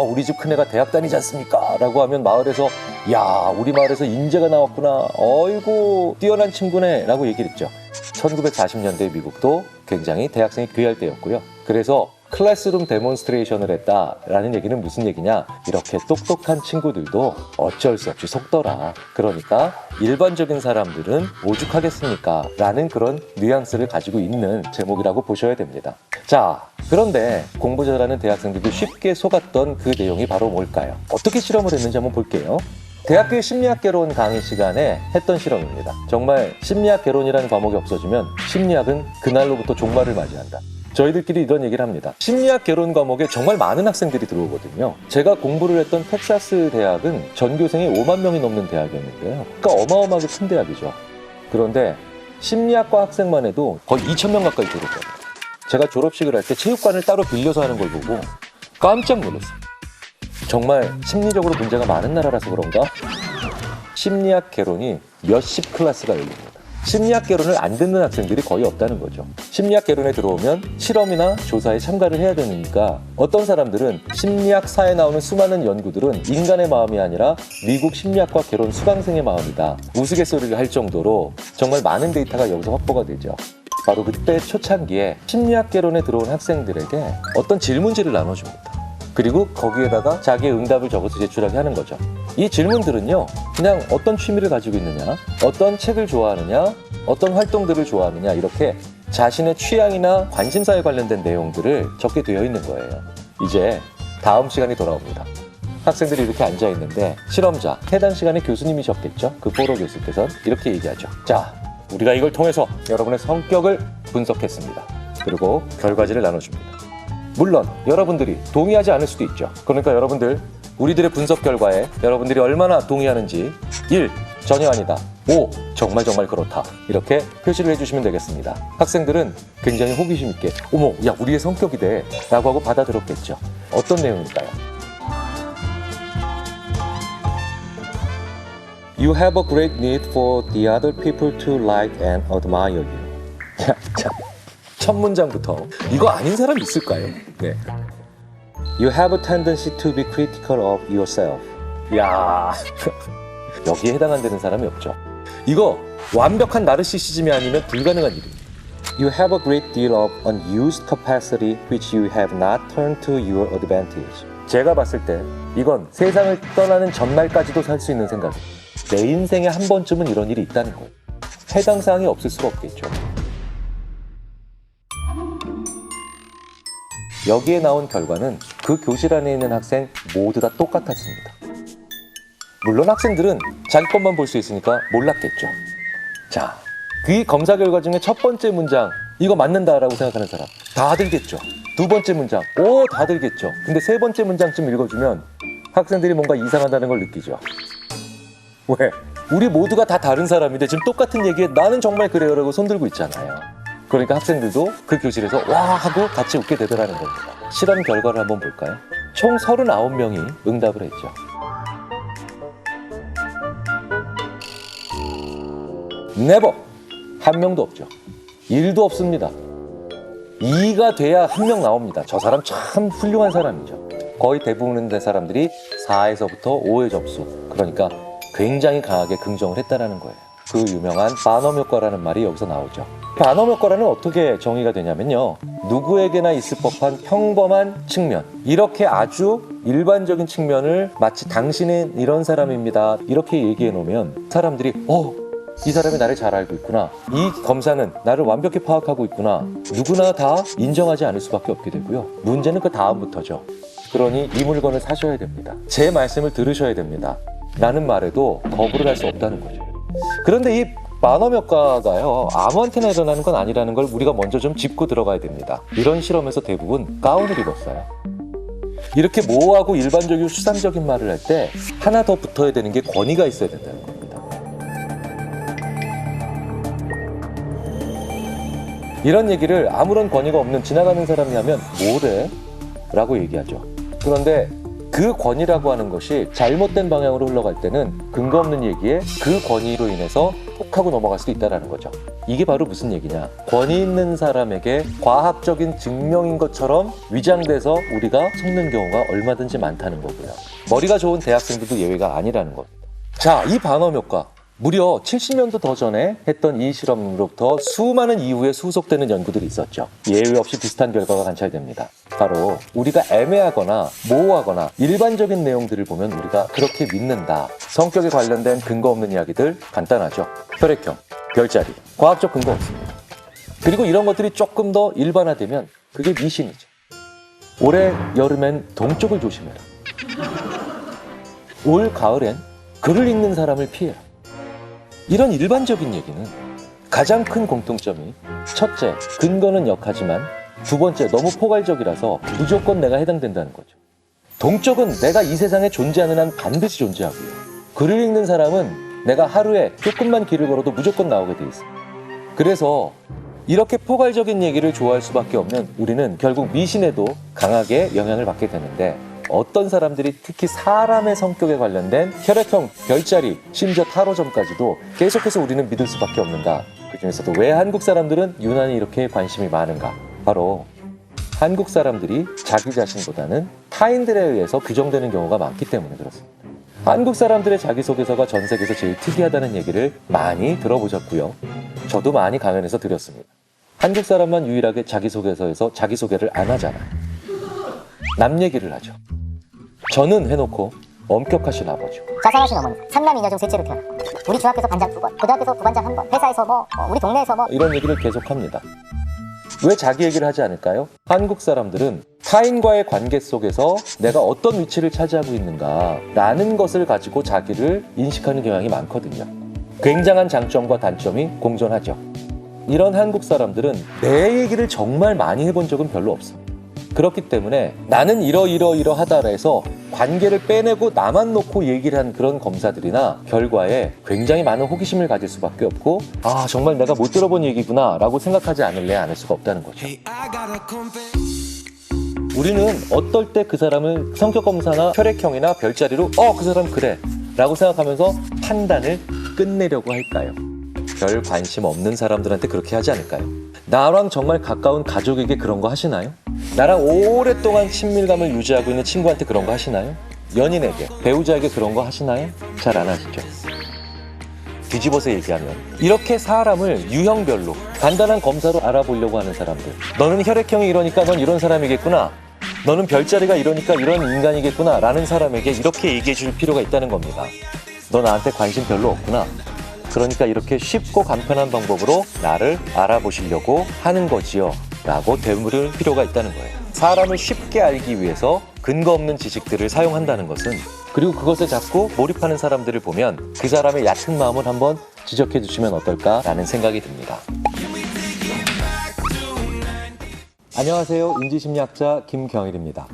우리 집 큰애가 대학 다니지 않습니까? 라고 하면 마을에서 야, 우리 마을에서 인재가 나왔구나. 어이구, 뛰어난 친구네. 라고 얘기를 했죠. 1940년대 미국도 굉장히 대학생이 귀할 때였고요. 그래서 클래스룸 데몬스트레이션을 했다라는 얘기는 무슨 얘기냐? 이렇게 똑똑한 친구들도 어쩔 수 없이 속더라. 그러니까 일반적인 사람들은 오죽하겠습니까? 라는 그런 뉘앙스를 가지고 있는 제목이라고 보셔야 됩니다. 자, 그런데 공부 잘하는 대학생들도 쉽게 속았던 그 내용이 바로 뭘까요? 어떻게 실험을 했는지 한번 볼게요. 대학교의 심리학 개론 강의 시간에 했던 실험입니다. 정말 심리학 개론이라는 과목이 없어지면 심리학은 그날로부터 종말을 맞이한다. 저희들끼리 이런 얘기를 합니다. 심리학 개론 과목에 정말 많은 학생들이 들어오거든요. 제가 공부를 했던 텍사스 대학은 전교생이 5만 명이 넘는 대학이었는데요. 그러니까 어마어마하게 큰 대학이죠. 그런데 심리학과 학생만 해도 거의 2,000명 가까이 들어오거든요. 제가 졸업식을 할 때 체육관을 따로 빌려서 하는 걸 보고 깜짝 놀랐어요. 정말 심리적으로 문제가 많은 나라라서 그런가? 심리학 개론이 몇십 클래스가 열립니다. 심리학 개론을 안 듣는 학생들이 거의 없다는 거죠. 심리학 개론에 들어오면 실험이나 조사에 참가를 해야 되니까 어떤 사람들은 심리학사에 나오는 수많은 연구들은 인간의 마음이 아니라 미국 심리학과 개론 수강생의 마음이다. 우스갯소리를 할 정도로 정말 많은 데이터가 여기서 확보가 되죠. 바로 그때 초창기에 심리학 개론에 들어온 학생들에게 어떤 질문지를 나눠줍니다. 그리고 거기에다가 자기의 응답을 적어서 제출하게 하는 거죠. 이 질문들은요, 그냥 어떤 취미를 가지고 있느냐, 어떤 책을 좋아하느냐, 어떤 활동들을 좋아하느냐, 이렇게 자신의 취향이나 관심사에 관련된 내용들을 적게 되어 있는 거예요. 이제 다음 시간이 돌아옵니다. 학생들이 이렇게 앉아있는데 실험자, 해당 시간에 교수님이셨겠죠? 그 포로 교수께서 이렇게 얘기하죠. 자, 우리가 이걸 통해서 여러분의 성격을 분석했습니다. 그리고 결과지를 나눠줍니다. 물론 여러분들이 동의하지 않을 수도 있죠. 그러니까 여러분들, 우리들의 분석 결과에 여러분들이 얼마나 동의하는지 1. 전혀 아니다. 5. 정말 그렇다. 이렇게 표시를 해주시면 되겠습니다. 학생들은 굉장히 호기심 있게 어머, 야, 우리의 성격이 돼 라고 하고 받아들였겠죠. 어떤 내용일까요? You have a great need for the other people to like and admire you. 자, 첫 문장부터 이거 아닌 사람 있을까요? 네. You have a tendency to be critical of yourself. 야, 여기에 해당 안 되는 사람이 없죠. 이거 완벽한 나르시시즘이 아니면 불가능한 일입니다. You have a great deal of unused capacity which you have not turned to your advantage. 제가 봤을 때 이건 세상을 떠나는 전날까지도 살 수 있는 생각이에요. 내 인생에 한 번쯤은 이런 일이 있다는 거예요. 해당 사항이 없을 수가 없겠죠. 여기에 나온 결과는 그 교실 안에 있는 학생 모두 다 똑같았습니다. 물론 학생들은 자기 것만 볼 수 있으니까 몰랐겠죠. 자, 그 검사 결과 중에 첫 번째 문장, 이거 맞는다라고 생각하는 사람 다 들겠죠. 두 번째 문장, 다 들겠죠. 근데 세 번째 문장쯤 읽어주면 학생들이 뭔가 이상하다는 걸 느끼죠. 왜? 우리 모두가 다 다른 사람인데 지금 똑같은 얘기에 나는 정말 그래요 라고 손들고 있잖아요. 그러니까 학생들도 그 교실에서 와 하고 같이 웃게 되더라는 겁니다. 실험 결과를 한번 볼까요? 총 39명이 응답을 했죠. 네버! 한 명도 없죠. 1도 없습니다. 2가 돼야 한 명 나옵니다. 저 사람 참 훌륭한 사람이죠. 거의 대부분의 사람들이 4에서부터 5의 점수, 그러니까 굉장히 강하게 긍정을 했다는 거예요. 그 유명한 반엄 효과라는 말이 여기서 나오죠. 반엄 효과라는 어떻게 정의가 되냐면요, 누구에게나 있을 법한 평범한 측면, 이렇게 아주 일반적인 측면을 마치 당신은 이런 사람입니다 이렇게 얘기해 놓으면 사람들이 이 사람이 나를 잘 알고 있구나, 이 검사는 나를 완벽히 파악하고 있구나, 누구나 다 인정하지 않을 수밖에 없게 되고요. 문제는 그 다음부터죠. 그러니 이 물건을 사셔야 됩니다, 제 말씀을 들으셔야 됩니다 라는 말에도 거부를 할 수 없다는 거죠. 그런데 이 만화명가가요, 아무한테나 일어나는 건 아니라는 걸 우리가 먼저 좀 짚고 들어가야 됩니다. 이런 실험에서 대부분 가운을 입었어요. 이렇게 모호하고 일반적이고 수상적인 말을 할 때 하나 더 붙어야 되는 게 권위가 있어야 된다는 겁니다. 이런 얘기를 아무런 권위가 없는 지나가는 사람이 하면 뭐래? 라고 얘기하죠. 그런데 그 권위라고 하는 것이 잘못된 방향으로 흘러갈 때는 근거 없는 얘기에 그 권위로 인해서 톡 하고 넘어갈 수도 있다는 거죠. 이게 바로 무슨 얘기냐, 권위 있는 사람에게 과학적인 증명인 것처럼 위장돼서 우리가 속는 경우가 얼마든지 많다는 거고요. 머리가 좋은 대학생들도 예외가 아니라는 겁니다. 자, 이 반어효과 무려 70년도 더 전에 했던 이 실험으로부터 수많은 이후에 후속되는 연구들이 있었죠. 예외 없이 비슷한 결과가 관찰됩니다. 바로 우리가 애매하거나 모호하거나 일반적인 내용들을 보면 우리가 그렇게 믿는다. 성격에 관련된 근거 없는 이야기들 간단하죠. 혈액형, 별자리, 과학적 근거 없습니다. 그리고 이런 것들이 조금 더 일반화되면 그게 미신이죠. 올해 여름엔 동쪽을 조심해라. 올 가을엔 글을 읽는 사람을 피해라. 이런 일반적인 얘기는 가장 큰 공통점이 첫째, 근거는 역하지만 두 번째, 너무 포괄적이라서 무조건 내가 해당된다는 거죠. 동쪽은 내가 이 세상에 존재하는 한 반드시 존재하고요. 글을 읽는 사람은 내가 하루에 조금만 길을 걸어도 무조건 나오게 돼 있어요. 그래서 이렇게 포괄적인 얘기를 좋아할 수밖에 없는 우리는 결국 미신에도 강하게 영향을 받게 되는데, 어떤 사람들이 특히 사람의 성격에 관련된 혈액형, 별자리, 심지어 타로점까지도 계속해서 우리는 믿을 수밖에 없는가? 그 중에서도 왜 한국 사람들은 유난히 이렇게 관심이 많은가? 바로 한국 사람들이 자기 자신보다는 타인들에 의해서 규정되는 경우가 많기 때문에 그렇습니다. 한국 사람들의 자기소개서가 전 세계에서 제일 특이하다는 얘기를 많이 들어보셨고요. 저도 많이 강연해서 드렸습니다. 한국 사람만 유일하게 자기소개서에서 자기소개를 안 하잖아요. 남 얘기를 하죠. 저는 해놓고 엄격하신 아버지, 자상하신 어머니, 3남 2녀 중 셋째로 태어나 우리 중학교에서 반장 2번, 고등학교에서 부반장 1번, 회사에서 우리 동네에서 이런 얘기를 계속합니다. 왜 자기 얘기를 하지 않을까요? 한국 사람들은 타인과의 관계 속에서 내가 어떤 위치를 차지하고 있는가 라는 것을 가지고 자기를 인식하는 경향이 많거든요. 굉장한 장점과 단점이 공존하죠. 이런 한국 사람들은 내 얘기를 정말 많이 해본 적은 별로 없어요. 그렇기 때문에 나는 이러하다라 해서 관계를 빼내고 나만 놓고 얘기를 한 그런 검사들이나 결과에 굉장히 많은 호기심을 가질 수밖에 없고, 아, 정말 내가 못 들어본 얘기구나 라고 생각하지 않을래 않을 수가 없다는 거죠. 우리는 어떨 때 그 사람을 성격검사나 혈액형이나 별자리로 그 사람 그래 라고 생각하면서 판단을 끝내려고 할까요? 별 관심 없는 사람들한테 그렇게 하지 않을까요? 나랑 정말 가까운 가족에게 그런 거 하시나요? 나랑 오랫동안 친밀감을 유지하고 있는 친구한테 그런 거 하시나요? 연인에게, 배우자에게 그런 거 하시나요? 잘 안 하시죠? 뒤집어서 얘기하면 이렇게 사람을 유형별로 간단한 검사로 알아보려고 하는 사람들, 너는 혈액형이 이러니까 넌 이런 사람이겠구나, 너는 별자리가 이러니까 이런 인간이겠구나 라는 사람에게 이렇게 얘기해 줄 필요가 있다는 겁니다. 너 나한테 관심 별로 없구나, 그러니까 이렇게 쉽고 간편한 방법으로 나를 알아보시려고 하는 거지요 라고 되물을 필요가 있다는 거예요. 사람을 쉽게 알기 위해서 근거 없는 지식들을 사용한다는 것은, 그리고 그것에 자꾸 몰입하는 사람들을 보면 그 사람의 얕은 마음을 한번 지적해 주시면 어떨까라는 생각이 듭니다. 안녕하세요. 인지심리학자 김경일입니다.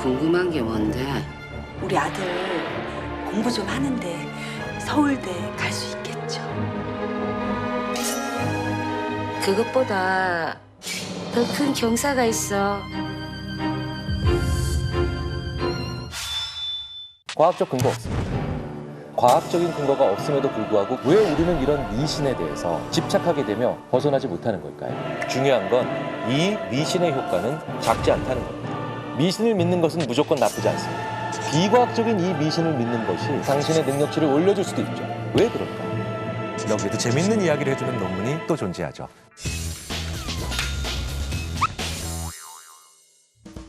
궁금한 게 뭔데? 우리 아들 공부 좀 하는데 서울대 갈 수 있겠죠? 그것보다 더 큰 경사가 있어. 과학적 근거 없습니다. 과학적인 근거가 없음에도 불구하고 왜 우리는 이런 미신에 대해서 집착하게 되며 벗어나지 못하는 걸까요? 중요한 건 이 미신의 효과는 작지 않다는 겁니다. 미신을 믿는 것은 무조건 나쁘지 않습니다. 비과학적인 이 미신을 믿는 것이 당신의 능력치를 올려줄 수도 있죠. 왜 그럴까요? 여기에도 재밌는 이야기를 해주는 논문이 또 존재하죠.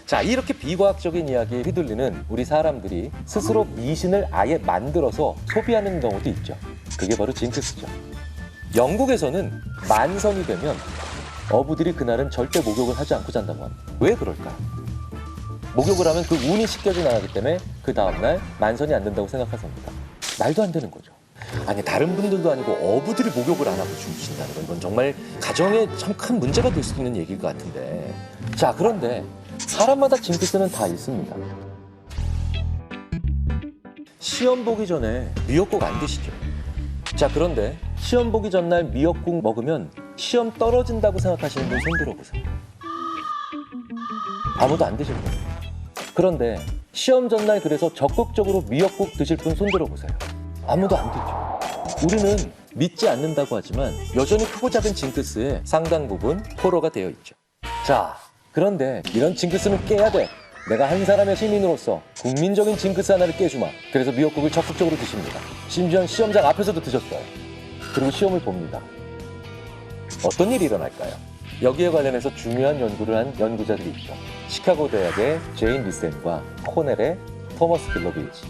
자, 이렇게 비과학적인 이야기에 휘둘리는 우리 사람들이 스스로 미신을 아예 만들어서 소비하는 경우도 있죠. 그게 바로 징크스죠. 영국에서는 만성이 되면 어부들이 그날은 절대 목욕을 하지 않고 잔다고 합니다. 왜 그럴까요? 목욕을 하면 그 운이 씻겨져 나가기 때문에 그 다음날 만선이 안 된다고 생각하십니다. 말도 안 되는 거죠. 아니, 다른 분들도 아니고 어부들이 목욕을 안 하고 주무신다는 건 이건 정말 가정에 참 큰 문제가 될 수 있는 얘기일 것 같은데. 자, 그런데 사람마다 징크스는 다 있습니다. 시험 보기 전에 미역국 안 드시죠? 자, 그런데 시험 보기 전날 미역국 먹으면 시험 떨어진다고 생각하시는 분 손 들어보세요. 아무도 안 드실 거예요. 그런데 시험 전날 그래서 적극적으로 미역국 드실 분 손 들어보세요. 아무도 안 들죠. 우리는 믿지 않는다고 하지만 여전히 크고 작은 징크스의 상당 부분 포로가 되어 있죠. 자, 그런데 이런 징크스는 깨야 돼. 내가 한 사람의 시민으로서 국민적인 징크스 하나를 깨주마. 그래서 미역국을 적극적으로 드십니다. 심지어 시험장 앞에서도 드셨어요. 그리고 시험을 봅니다. 어떤 일이 일어날까요? 여기에 관련해서 중요한 연구를 한 연구자들이 있죠. 시카고 대학의 제인 리센과 코넬의 토머스 길러비치.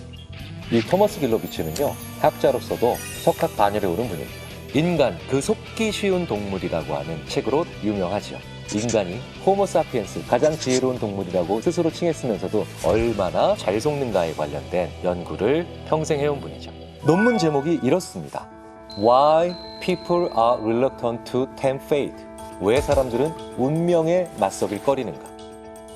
이 토머스 길러비치는요, 학자로서도 석학 반열에 오른 분입니다. 인간, 그 속기 쉬운 동물이라고 하는 책으로 유명하죠. 인간이 호모 사피엔스, 가장 지혜로운 동물이라고 스스로 칭했으면서도 얼마나 잘 속는가에 관련된 연구를 평생 해온 분이죠. 논문 제목이 이렇습니다. Why people are reluctant to tempt fate. 왜 사람들은 운명에 맞서길 꺼리는가.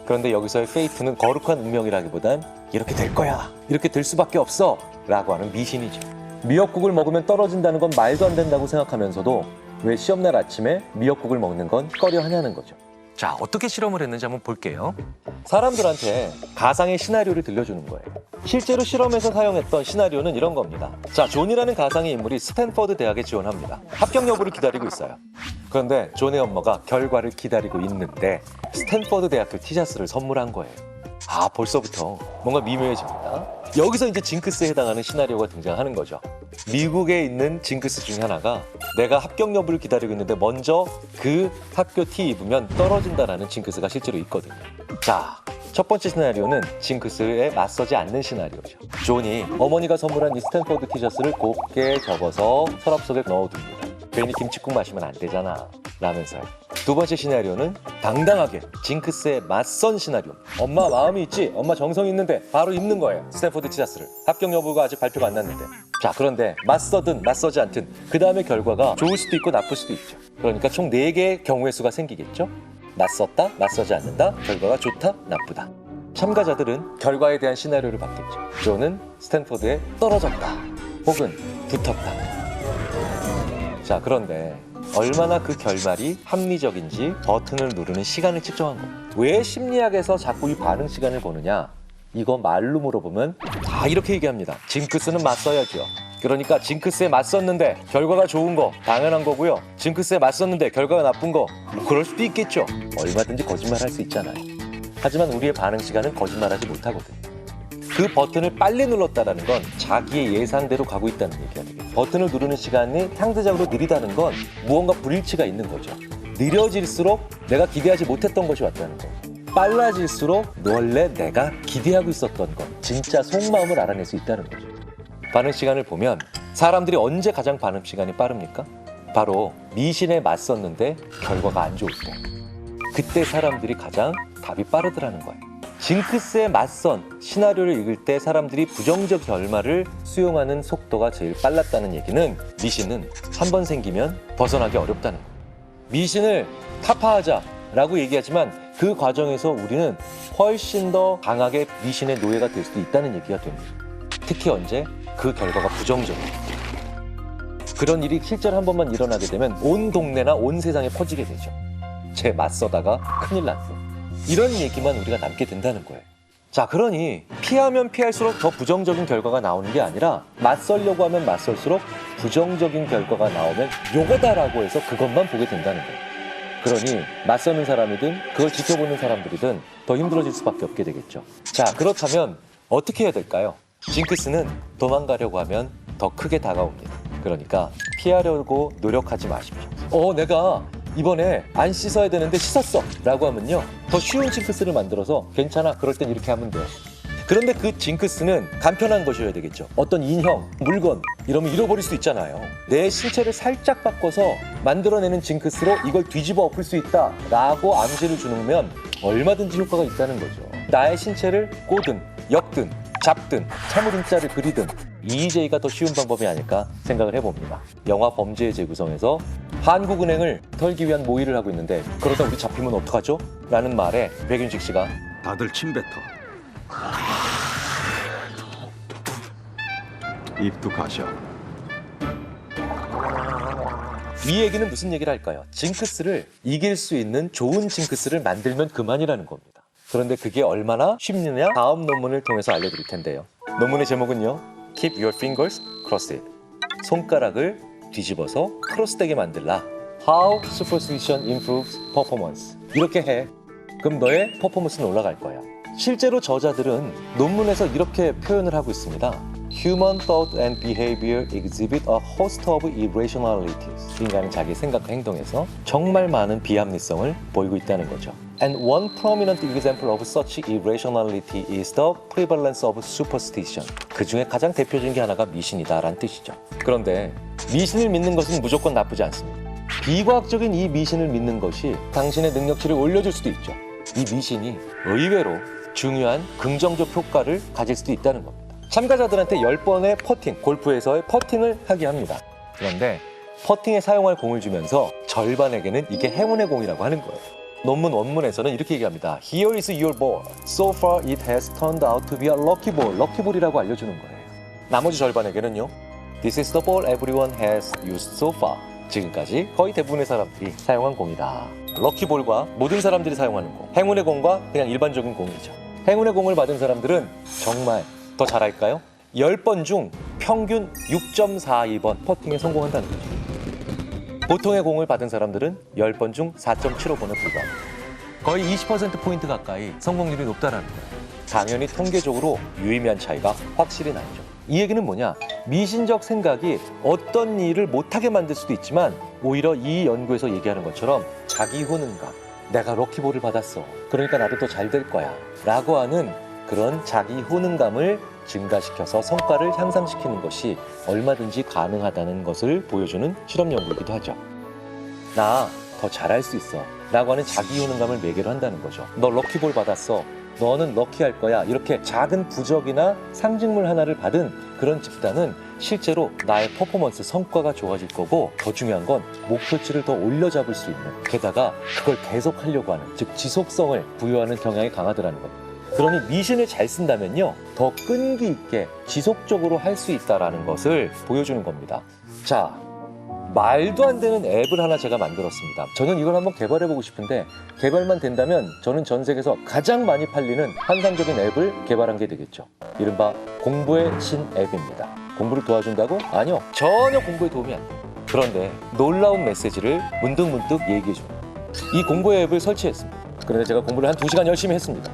그런데 여기서의 fate는 거룩한 운명이라기보단 이렇게 될 거야, 이렇게 될 수밖에 없어 라고 하는 미신이죠. 미역국을 먹으면 떨어진다는 건 말도 안 된다고 생각하면서도 왜 시험날 아침에 미역국을 먹는 건 꺼려 하냐는 거죠. 자, 어떻게 실험을 했는지 한번 볼게요. 사람들한테 가상의 시나리오를 들려주는 거예요. 실제로 실험에서 사용했던 시나리오는 이런 겁니다. 자, 존이라는 가상의 인물이 스탠퍼드 대학에 지원합니다. 합격 여부를 기다리고 있어요. 그런데 존의 엄마가 결과를 기다리고 있는데 스탠퍼드 대학교 티셔츠를 선물한 거예요. 아, 벌써부터 뭔가 미묘해집니다. 여기서 이제 징크스에 해당하는 시나리오가 등장하는 거죠. 미국에 있는 징크스 중에 하나가 내가 합격 여부를 기다리고 있는데 먼저 그 학교 티 입으면 떨어진다라는 징크스가 실제로 있거든요. 자, 첫 번째 시나리오는 징크스에 맞서지 않는 시나리오죠. 존이 어머니가 선물한 이 스탠퍼드 티셔츠를 곱게 접어서 서랍 속에 넣어둡니다. 괜히 김치국 마시면 안 되잖아 라면서요. 두 번째 시나리오는 당당하게 징크스에 맞선 시나리오. 엄마 마음이 있지, 엄마 정성이 있는데 바로 입는 거예요. 스탠퍼드 티셔츠를. 합격 여부가 아직 발표가 안 났는데. 자, 그런데 맞서든 맞서지 않든 그 다음에 결과가 좋을 수도 있고 나쁠 수도 있죠. 그러니까 총 4개의 경우의 수가 생기겠죠. 맞섰다, 맞서지 않는다, 결과가 좋다, 나쁘다. 참가자들은 결과에 대한 시나리오를 받겠죠. 존은 스탠퍼드에 떨어졌다 혹은 붙었다. 자, 그런데 얼마나 그 결말이 합리적인지 버튼을 누르는 시간을 측정한 겁니다. 왜 심리학에서 자꾸 이 반응 시간을 보느냐? 이거 말로 물어보면 다 이렇게 얘기합니다. 징크스는 맞서야죠. 그러니까 징크스에 맞섰는데 결과가 좋은 거 당연한 거고요. 징크스에 맞섰는데 결과가 나쁜 거 뭐 그럴 수도 있겠죠. 얼마든지 거짓말할 수 있잖아요. 하지만 우리의 반응 시간은 거짓말하지 못하거든요. 그 버튼을 빨리 눌렀다는 건 자기의 예상대로 가고 있다는 얘기가 되겠죠. 버튼을 누르는 시간이 상대적으로 느리다는 건 무언가 불일치가 있는 거죠. 느려질수록 내가 기대하지 못했던 것이 왔다는 거. 빨라질수록 원래 내가 기대하고 있었던 것, 진짜 속마음을 알아낼 수 있다는 거죠. 반응 시간을 보면 사람들이 언제 가장 반응 시간이 빠릅니까? 바로 미신에 맞섰는데 결과가 안 좋을 때. 그때 사람들이 가장 답이 빠르더라는 거예요. 징크스에 맞선 시나리오를 읽을 때 사람들이 부정적 결말을 수용하는 속도가 제일 빨랐다는 얘기는 미신은 한 번 생기면 벗어나기 어렵다는 거예요. 미신을 타파하자라고 얘기하지만 그 과정에서 우리는 훨씬 더 강하게 미신의 노예가 될 수도 있다는 얘기가 됩니다. 특히 언제 그 결과가 부정적이에요. 그런 일이 실제로 한 번만 일어나게 되면 온 동네나 온 세상에 퍼지게 되죠. 쟤 맞서다가 큰일 났어. 이런 얘기만 우리가 남게 된다는 거예요. 자, 그러니 피하면 피할수록 더 부정적인 결과가 나오는 게 아니라 맞설려고 하면 맞설수록 부정적인 결과가 나오면 요거다라고 해서 그것만 보게 된다는 거예요. 그러니 맞서는 사람이든 그걸 지켜보는 사람들이든 더 힘들어질 수밖에 없게 되겠죠. 자, 그렇다면 어떻게 해야 될까요? 징크스는 도망가려고 하면 더 크게 다가옵니다. 그러니까 피하려고 노력하지 마십시오. 내가 이번에 안 씻어야 되는데 씻었어 라고 하면요, 더 쉬운 징크스를 만들어서 괜찮아, 그럴 땐 이렇게 하면 돼요. 그런데 그 징크스는 간편한 것이어야 되겠죠. 어떤 인형, 물건 이러면 잃어버릴 수 있잖아요. 내 신체를 살짝 바꿔서 만들어내는 징크스로 이걸 뒤집어 엎을 수 있다 라고 암시를 주면 얼마든지 효과가 있다는 거죠. 나의 신체를 꼬든 엮든 잡든 참으름자를 그리든 EJ가 더 쉬운 방법이 아닐까 생각을 해봅니다. 영화 범죄의 재구성에서 한국은행을 털기 위한 모의를 하고 있는데, 그러다 우리 잡히면 어떡하죠? 라는 말에 백윤식 씨가 다들 침 뱉어. 입도 가셔. 이 얘기는 무슨 얘기를 할까요? 징크스를 이길 수 있는 좋은 징크스를 만들면 그만이라는 겁니다. 그런데 그게 얼마나 쉽느냐? 다음 논문을 통해서 알려드릴 텐데요. 논문의 제목은요, Keep your fingers crossed. 손가락을 뒤집어서 크로스되게 만들라. How superstition improves performance. 이렇게 해. 그럼 너의 퍼포먼스는 올라갈 거야. 실제로 저자들은 논문에서 이렇게 표현을 하고 있습니다. Human thought and behavior exhibit a host of irrationalities. 인간은 자기 생각과 행동에서 정말 많은 비합리성을 보이고 있다는 거죠. And one prominent example of such irrationality is the prevalence of superstition. 그 중에 가장 대표적인 게 하나가 미신이다라는 뜻이죠. 그런데 미신을 믿는 것은 무조건 나쁘지 않습니다. 비과학적인 이 미신을 믿는 것이 당신의 능력치를 올려줄 수도 있죠. 이 미신이 의외로 중요한 긍정적 효과를 가질 수도 있다는 겁니다. 참가자들한테 10번의 퍼팅, 골프에서의 퍼팅을 하게 합니다. 그런데 퍼팅에 사용할 공을 주면서 절반에게는 이게 행운의 공이라고 하는 거예요. 논문 원문에서는 이렇게 얘기합니다. Here is your ball. So far it has turned out to be a lucky ball. 럭키볼이라고 알려주는 거예요. 나머지 절반에게는요, This is the ball everyone has used so far. 지금까지 거의 대부분의 사람들이 사용한 공이다. 럭키볼과 모든 사람들이 사용하는 공, 행운의 공과 그냥 일반적인 공이죠. 행운의 공을 받은 사람들은 정말 더 잘할까요? 10번 중 평균 6.42번 퍼팅에 성공한다는 거죠. 보통의 공을 받은 사람들은 10번 중 4.75번에 불과합니다. 거의 20%포인트 가까이 성공률이 높다는 거예요. 당연히 통계적으로 유의미한 차이가 확실히 나죠. 이 얘기는 뭐냐? 미신적 생각이 어떤 일을 못하게 만들 수도 있지만 오히려 이 연구에서 얘기하는 것처럼 자기 효능감, 내가 럭키볼을 받았어, 그러니까 나도 더 잘 될 거야 라고 하는 그런 자기 효능감을 증가시켜서 성과를 향상시키는 것이 얼마든지 가능하다는 것을 보여주는 실험 연구이기도 하죠. 나 더 잘할 수 있어 라고 하는 자기 효능감을 매개로 한다는 거죠. 너 럭키볼 받았어, 너는 럭키할 거야, 이렇게 작은 부적이나 상징물 하나를 받은 그런 집단은 실제로 나의 퍼포먼스, 성과가 좋아질 거고, 더 중요한 건 목표치를 더 올려잡을 수 있는, 게다가 그걸 계속 하려고 하는, 즉 지속성을 부여하는 경향이 강하더라는 겁니다. 그러니 미신을 잘 쓴다면요, 더 끈기 있게 지속적으로 할 수 있다는 것을 보여주는 겁니다. 자, 말도 안 되는 앱을 하나 제가 만들었습니다. 저는 이걸 한번 개발해보고 싶은데, 개발만 된다면 저는 전 세계에서 가장 많이 팔리는 환상적인 앱을 개발한 게 되겠죠. 이른바 공부의 신 앱입니다. 공부를 도와준다고? 아니요, 전혀 공부에 도움이 안 돼요. 그런데 놀라운 메시지를 문득문득 얘기해줍니다. 이 공부의 앱을 설치했습니다. 그런데 제가 공부를 한 2시간 열심히 했습니다.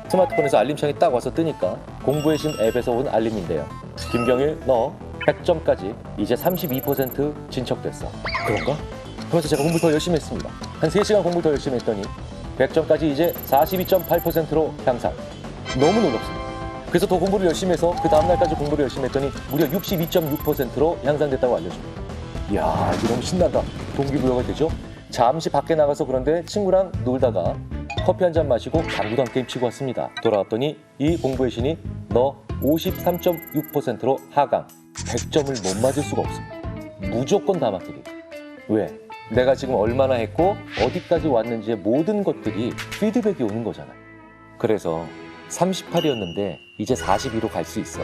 스마트폰에서 알림창이 딱 와서 뜨니까 공부의 신 앱에서 온 알림인데요. 김경일, 너 100점까지 이제 32% 진척됐어. 그런가? 그래서 제가 공부 더 열심히 했습니다. 한 3시간 공부 더 열심히 했더니 100점까지 이제 42.8%로 향상. 너무 놀랍습니다. 그래서 더 공부를 열심히 해서 그 다음날까지 공부를 열심히 했더니 무려 62.6%로 향상됐다고 알려줍니다. 이야, 이거 너무 신난다. 동기부여가 되죠? 잠시 밖에 나가서 그런데 친구랑 놀다가 커피 한 잔 마시고 당구도 한 게임 치고 왔습니다. 돌아왔더니 이 공부의 신이 너 53.6%로 하강. 100점을 못 맞을 수가 없습니다. 무조건 다 맞게 돼요. 왜? 내가 지금 얼마나 했고 어디까지 왔는지의 모든 것들이 피드백이 오는 거잖아요. 그래서 38이었는데 이제 42로 갈 수 있어.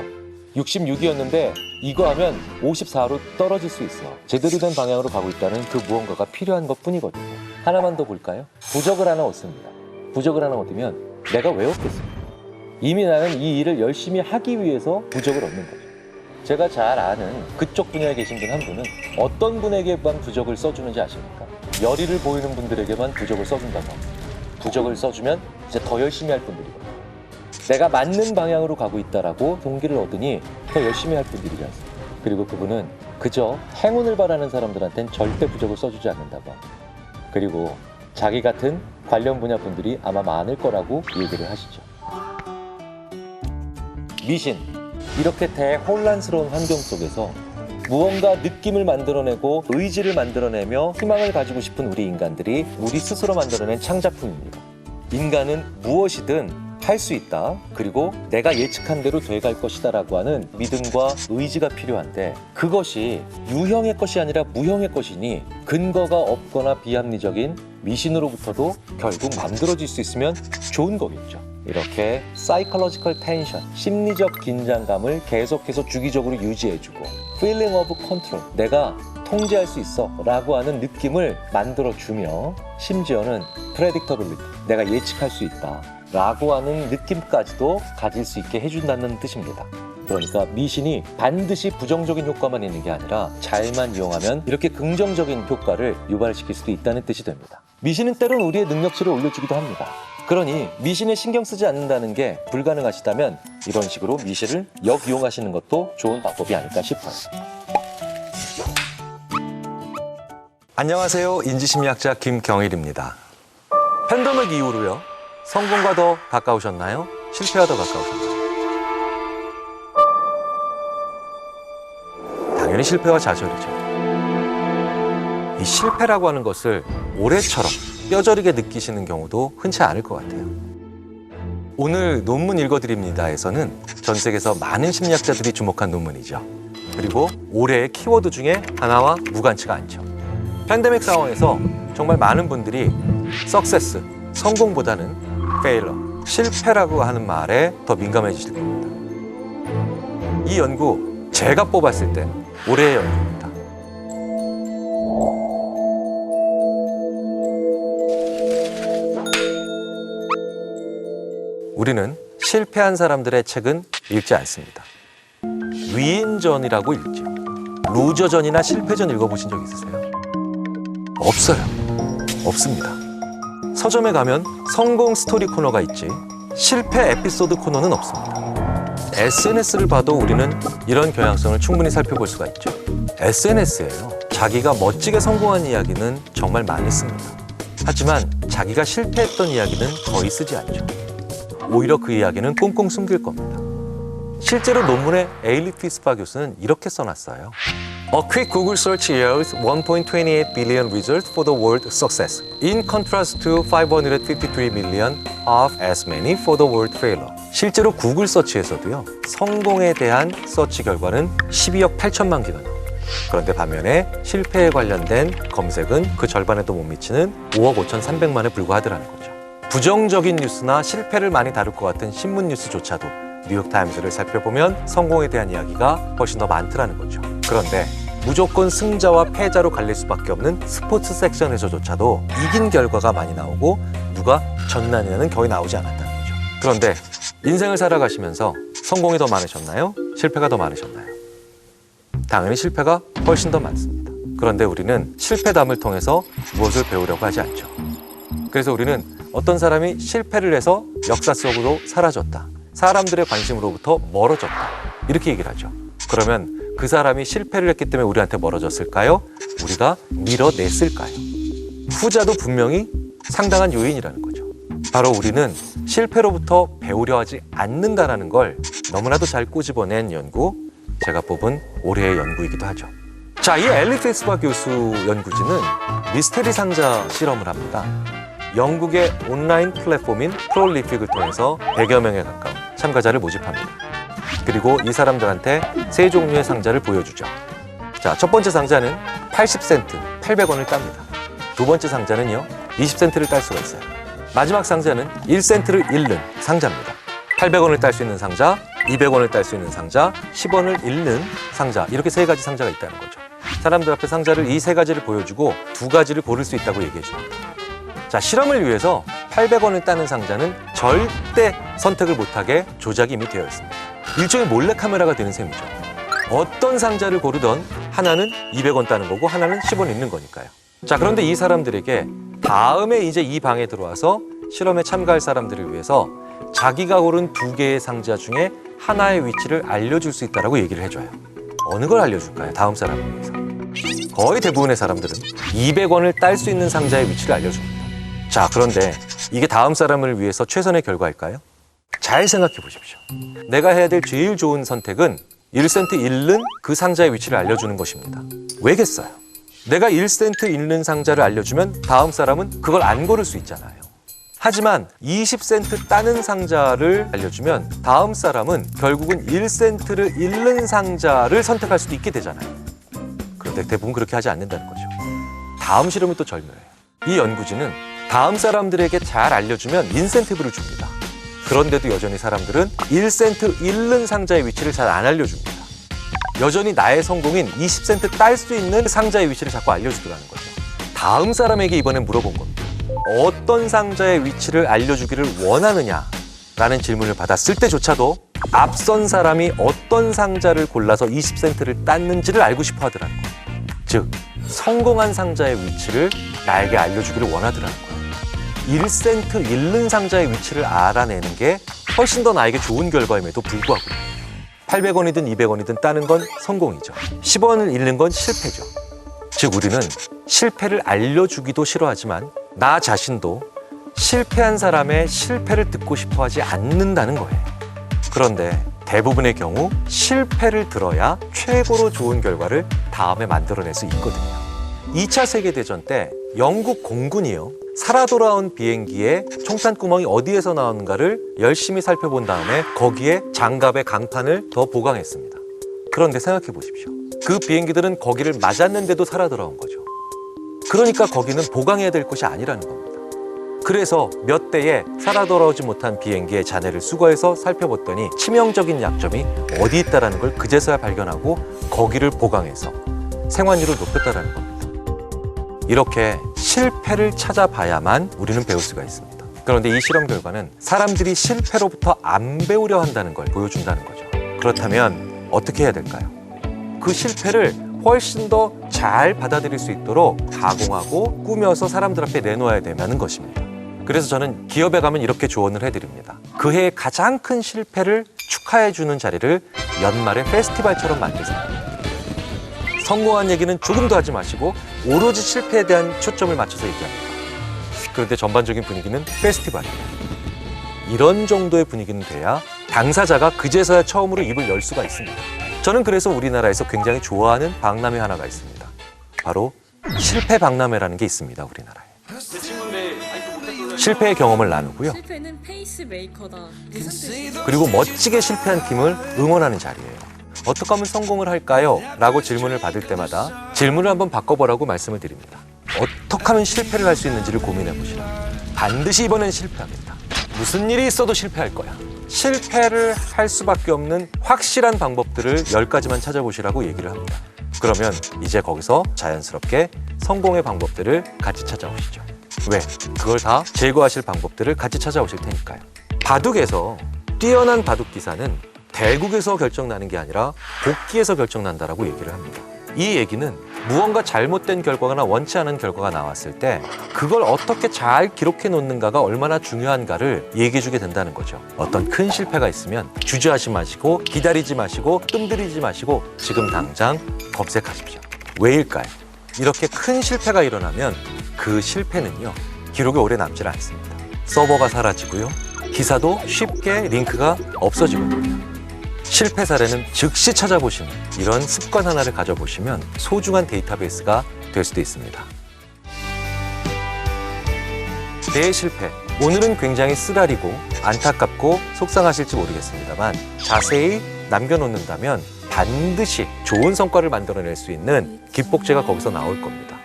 66이었는데 이거 하면 54로 떨어질 수 있어. 제대로 된 방향으로 가고 있다는 그 무언가가 필요한 것뿐이거든요. 하나만 더 볼까요? 부적을 하나 얻습니다. 부적을 하나 얻으면 내가 왜 얻겠습니까? 이미 나는 이 일을 열심히 하기 위해서 부적을 얻는 거죠. 제가 잘 아는 그쪽 분야에 계신 분 한 분은 어떤 분에게만 부적을 써주는지 아십니까? 열의를 보이는 분들에게만 부적을 써준다고 합니다. 부적을 써주면 이제 더 열심히 할 분들이거든요. 내가 맞는 방향으로 가고 있다라고 동기를 얻으니 더 열심히 할 분들이지 않습니까? 그리고 그분은 그저 행운을 바라는 사람들한텐 절대 부적을 써주지 않는다고 합니다. 그리고 자기 같은 관련 분야 분들이 아마 많을 거라고 얘기를 하시죠. 미신, 이렇게 대혼란스러운 환경 속에서 무언가 느낌을 만들어내고 의지를 만들어내며 희망을 가지고 싶은 우리 인간들이 우리 스스로 만들어낸 창작품입니다. 인간은 무엇이든 할 수 있다. 그리고 내가 예측한 대로 돼갈 것이다 라고 하는 믿음과 의지가 필요한데 그것이 유형의 것이 아니라 무형의 것이니 근거가 없거나 비합리적인 미신으로부터도 결국 만들어질 수 있으면 좋은 거겠죠. 이렇게 사이콜로지컬 텐션, 심리적 긴장감을 계속해서 주기적으로 유지해주고 feeling of control, 내가 통제할 수 있어 라고 하는 느낌을 만들어주며 심지어는 predictability, 내가 예측할 수 있다 라고 하는 느낌까지도 가질 수 있게 해준다는 뜻입니다. 그러니까 미신이 반드시 부정적인 효과만 있는 게 아니라 잘만 이용하면 이렇게 긍정적인 효과를 유발시킬 수도 있다는 뜻이 됩니다. 미신은 때론 우리의 능력치를 올려주기도 합니다. 그러니 미신에 신경 쓰지 않는다는 게 불가능하시다면 이런 식으로 미신을 역이용하시는 것도 좋은 방법이 아닐까 싶어요. 안녕하세요. 인지심리학자 김경일입니다. 팬데믹 이후로요. 성공과 더 가까우셨나요? 실패와 더 가까우셨나요? 당연히 실패와 좌절이죠. 이 실패라고 하는 것을 올해처럼 뼈저리게 느끼시는 경우도 흔치 않을 것 같아요. 오늘 논문 읽어드립니다에서는 전 세계에서 많은 심리학자들이 주목한 논문이죠. 그리고 올해의 키워드 중에 하나와 무관치가 않죠. 팬데믹 상황에서 정말 많은 분들이 success, 성공보다는 failure, 실패라고 하는 말에 더 민감해지실 겁니다. 이 연구 제가 뽑았을 때 올해의 연구입니다. 우리는 실패한 사람들의 책은 읽지 않습니다. 위인전이라고 읽죠. 루저전이나 실패전 읽어보신 적 있으세요? 없어요. 없습니다. 서점에 가면 성공 스토리 코너가 있지 실패 에피소드 코너는 없습니다. SNS를 봐도 우리는 이런 경향성을 충분히 살펴볼 수가 있죠. SNS예요. 자기가 멋지게 성공한 이야기는 정말 많이 씁니다. 하지만 자기가 실패했던 이야기는 거의 쓰지 않죠. 오히려 그 이야기는 꽁꽁 숨길 겁니다. 실제로 논문에 에일리 피스파 교수는 이렇게 써놨어요. A quick Google search yields 1.28 billion results for the word success, in contrast to 553 million of as many for the word failure. 실제로 구글 서치에서도요, 성공에 대한 서치 결과는 12억 8천만 개가 나옵니다. 그런데 반면에 실패에 관련된 검색은 그 절반에도 못 미치는 5억 5,300만에 불과하더라는 거죠. 부정적인 뉴스나 실패를 많이 다룰 것 같은 신문 뉴스조차도 뉴욕타임즈를 살펴보면 성공에 대한 이야기가 훨씬 더 많더라는 거죠. 그런데 무조건 승자와 패자로 갈릴 수밖에 없는 스포츠 섹션에서조차도 이긴 결과가 많이 나오고 누가 졌느냐는 거의 나오지 않았다는 거죠. 그런데 인생을 살아가시면서 성공이 더 많으셨나요? 실패가 더 많으셨나요? 당연히 실패가 훨씬 더 많습니다. 그런데 우리는 실패담을 통해서 무엇을 배우려고 하지 않죠. 그래서 우리는 어떤 사람이 실패를 해서 역사 속으로 사라졌다, 사람들의 관심으로부터 멀어졌다, 이렇게 얘기를 하죠. 그러면 그 사람이 실패를 했기 때문에 우리한테 멀어졌을까요? 우리가 밀어냈을까요? 후자도 분명히 상당한 요인이라는 거죠. 바로 우리는 실패로부터 배우려 하지 않는다는 걸 너무나도 잘 꼬집어낸 연구, 제가 뽑은 올해의 연구이기도 하죠. 자, 이 엘리 피스파 교수 연구진은 미스테리 상자 실험을 합니다. 영국의 온라인 플랫폼인 프롤리픽을 통해서 100여 명에 가까운 참가자를 모집합니다. 그리고 이 사람들한테 세 종류의 상자를 보여주죠. 자, 첫 번째 상자는 80센트, 800원을 땁니다. 두 번째 상자는요, 20센트를 딸 수가 있어요. 마지막 상자는 1센트를 잃는 상자입니다. 800원을 딸 수 있는 상자, 200원을 딸 수 있는 상자, 10원을 잃는 상자, 이렇게 세 가지 상자가 있다는 거죠. 사람들 앞에 상자를 이 세 가지를 보여주고 두 가지를 고를 수 있다고 얘기해 줍니다. 자, 실험을 위해서 800원을 따는 상자는 절대 선택을 못하게 조작이 이미 되어 있습니다. 일종의 몰래카메라가 되는 셈이죠. 어떤 상자를 고르던 하나는 200원 따는 거고 하나는 10원 잃는 거니까요. 자, 그런데 이 사람들에게 다음에 이제 이 방에 들어와서 실험에 참가할 사람들을 위해서 자기가 고른 두 개의 상자 중에 하나의 위치를 알려줄 수 있다고 얘기를 해줘요. 어느 걸 알려줄까요? 다음 사람을 위해서. 거의 대부분의 사람들은 200원을 딸 수 있는 상자의 위치를 알려줍니다. 자, 그런데 이게 다음 사람을 위해서 최선의 결과일까요? 잘 생각해 보십시오. 내가 해야 될 제일 좋은 선택은 1센트 잃는 그 상자의 위치를 알려주는 것입니다. 왜겠어요? 내가 1센트 잃는 상자를 알려주면 다음 사람은 그걸 안 고를 수 있잖아요. 하지만 20센트 따는 상자를 알려주면 다음 사람은 결국은 1센트를 잃는 상자를 선택할 수도 있게 되잖아요. 그런데 대부분 그렇게 하지 않는다는 거죠. 다음 실험이 또 절묘해요. 이 연구진은 다음 사람들에게 잘 알려주면 인센티브를 줍니다. 그런데도 여전히 사람들은 1센트 잃는 상자의 위치를 잘 안 알려줍니다. 여전히 나의 성공인 20센트 딸 수 있는 상자의 위치를 자꾸 알려주더라는 거죠. 다음 사람에게 이번엔 물어본 겁니다. 어떤 상자의 위치를 알려주기를 원하느냐라는 질문을 받았을 때조차도 앞선 사람이 어떤 상자를 골라서 20센트를 땄는지를 알고 싶어 하더라는 거예요. 즉, 성공한 상자의 위치를 나에게 알려주기를 원하더라는 거예요. 1센트 잃는 상자의 위치를 알아내는 게 훨씬 더 나에게 좋은 결과임에도 불구하고 800원이든 200원이든 따는 건 성공이죠. 10원을 잃는 건 실패죠. 즉, 우리는 실패를 알려주기도 싫어하지만 나 자신도 실패한 사람의 실패를 듣고 싶어 하지 않는다는 거예요. 그런데 대부분의 경우 실패를 들어야 최고로 좋은 결과를 다음에 만들어낼 수 있거든요. 2차 세계대전 때 영국 공군이요, 살아 돌아온 비행기의 총탄구멍이 어디에서 나오는가를 열심히 살펴본 다음에 거기에 장갑의 강판을 더 보강했습니다. 그런데 생각해 보십시오. 그 비행기들은 거기를 맞았는데도 살아 돌아온 거죠. 그러니까 거기는 보강해야 될 것이 아니라는 겁니다. 그래서 몇 대에 살아 돌아오지 못한 비행기의 잔해를 수거해서 살펴봤더니 치명적인 약점이 어디 있다는 걸 그제서야 발견하고 거기를 보강해서 생환율을 높였다는 겁니다. 이렇게 실패를 찾아봐야만 우리는 배울 수가 있습니다. 그런데 이 실험 결과는 사람들이 실패로부터 안 배우려 한다는 걸 보여준다는 거죠. 그렇다면 어떻게 해야 될까요? 그 실패를 훨씬 더 잘 받아들일 수 있도록 가공하고 꾸며서 사람들 앞에 내놓아야 된다는 것입니다. 그래서 저는 기업에 가면 이렇게 조언을 해드립니다. 그 해의 가장 큰 실패를 축하해주는 자리를 연말의 페스티벌처럼 만드세요. 성공한 얘기는 조금도 하지 마시고 오로지 실패에 대한 초점을 맞춰서 얘기합니다. 그런데 전반적인 분위기는 페스티벌이에요. 이런 정도의 분위기는 돼야 당사자가 그제서야 처음으로 입을 열 수가 있습니다. 저는 그래서 우리나라에서 굉장히 좋아하는 박람회 하나가 있습니다. 바로 실패 박람회라는 게 있습니다, 우리나라에. 실패의 경험을 나누고요. 실패는 페이스메이커다. 그리고 멋지게 실패한 팀을 응원하는 자리예요. 어떻게 하면 성공을 할까요? 라고 질문을 받을 때마다 질문을 한번 바꿔보라고 말씀을 드립니다. 어떻게 하면 실패를 할 수 있는지를 고민해 보시라. 반드시 이번엔 실패합니다. 무슨 일이 있어도 실패할 거야. 실패를 할 수밖에 없는 확실한 방법들을 10가지만 찾아보시라고 얘기를 합니다. 그러면 이제 거기서 자연스럽게 성공의 방법들을 같이 찾아오시죠. 왜? 그걸 다 제거하실 방법들을 같이 찾아오실 테니까요. 바둑에서 뛰어난 바둑 기사는 대국에서 결정나는 게 아니라 복기에서 결정난다라고 얘기를 합니다. 이 얘기는 무언가 잘못된 결과나 원치 않은 결과가 나왔을 때 그걸 어떻게 잘 기록해 놓는가가 얼마나 중요한가를 얘기해 주게 된다는 거죠. 어떤 큰 실패가 있으면 주저하지 마시고 기다리지 마시고 뜸들이지 마시고 지금 당장 검색하십시오. 왜일까요? 이렇게 큰 실패가 일어나면 그 실패는요, 기록에 오래 남질 않습니다. 서버가 사라지고요, 기사도 쉽게 링크가 없어지거든요. 실패 사례는 즉시 찾아보시는 이런 습관 하나를 가져보시면 소중한 데이터베이스가 될 수도 있습니다. 대실패. 오늘은 굉장히 쓰라리고 안타깝고 속상하실지 모르겠습니다만 자세히 남겨놓는다면 반드시 좋은 성과를 만들어낼 수 있는 기폭제가 거기서 나올 겁니다.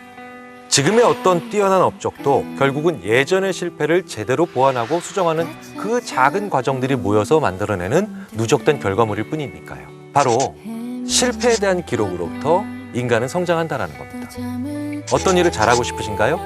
지금의 어떤 뛰어난 업적도 결국은 예전의 실패를 제대로 보완하고 수정하는 그 작은 과정들이 모여서 만들어내는 누적된 결과물일 뿐이니까요. 바로 실패에 대한 기록으로부터 인간은 성장한다는 겁니다. 어떤 일을 잘하고 싶으신가요?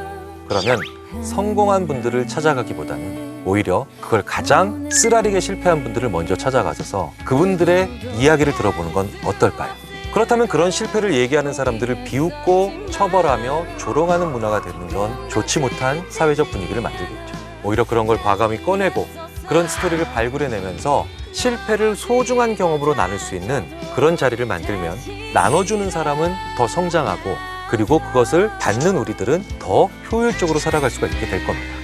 그러면 성공한 분들을 찾아가기보다는 오히려 그걸 가장 쓰라리게 실패한 분들을 먼저 찾아가셔서 그분들의 이야기를 들어보는 건 어떨까요? 그렇다면 그런 실패를 얘기하는 사람들을 비웃고 처벌하며 조롱하는 문화가 되는 건 좋지 못한 사회적 분위기를 만들겠죠. 오히려 그런 걸 과감히 꺼내고 그런 스토리를 발굴해내면서 실패를 소중한 경험으로 나눌 수 있는 그런 자리를 만들면 나눠주는 사람은 더 성장하고 그리고 그것을 받는 우리들은 더 효율적으로 살아갈 수가 있게 될 겁니다.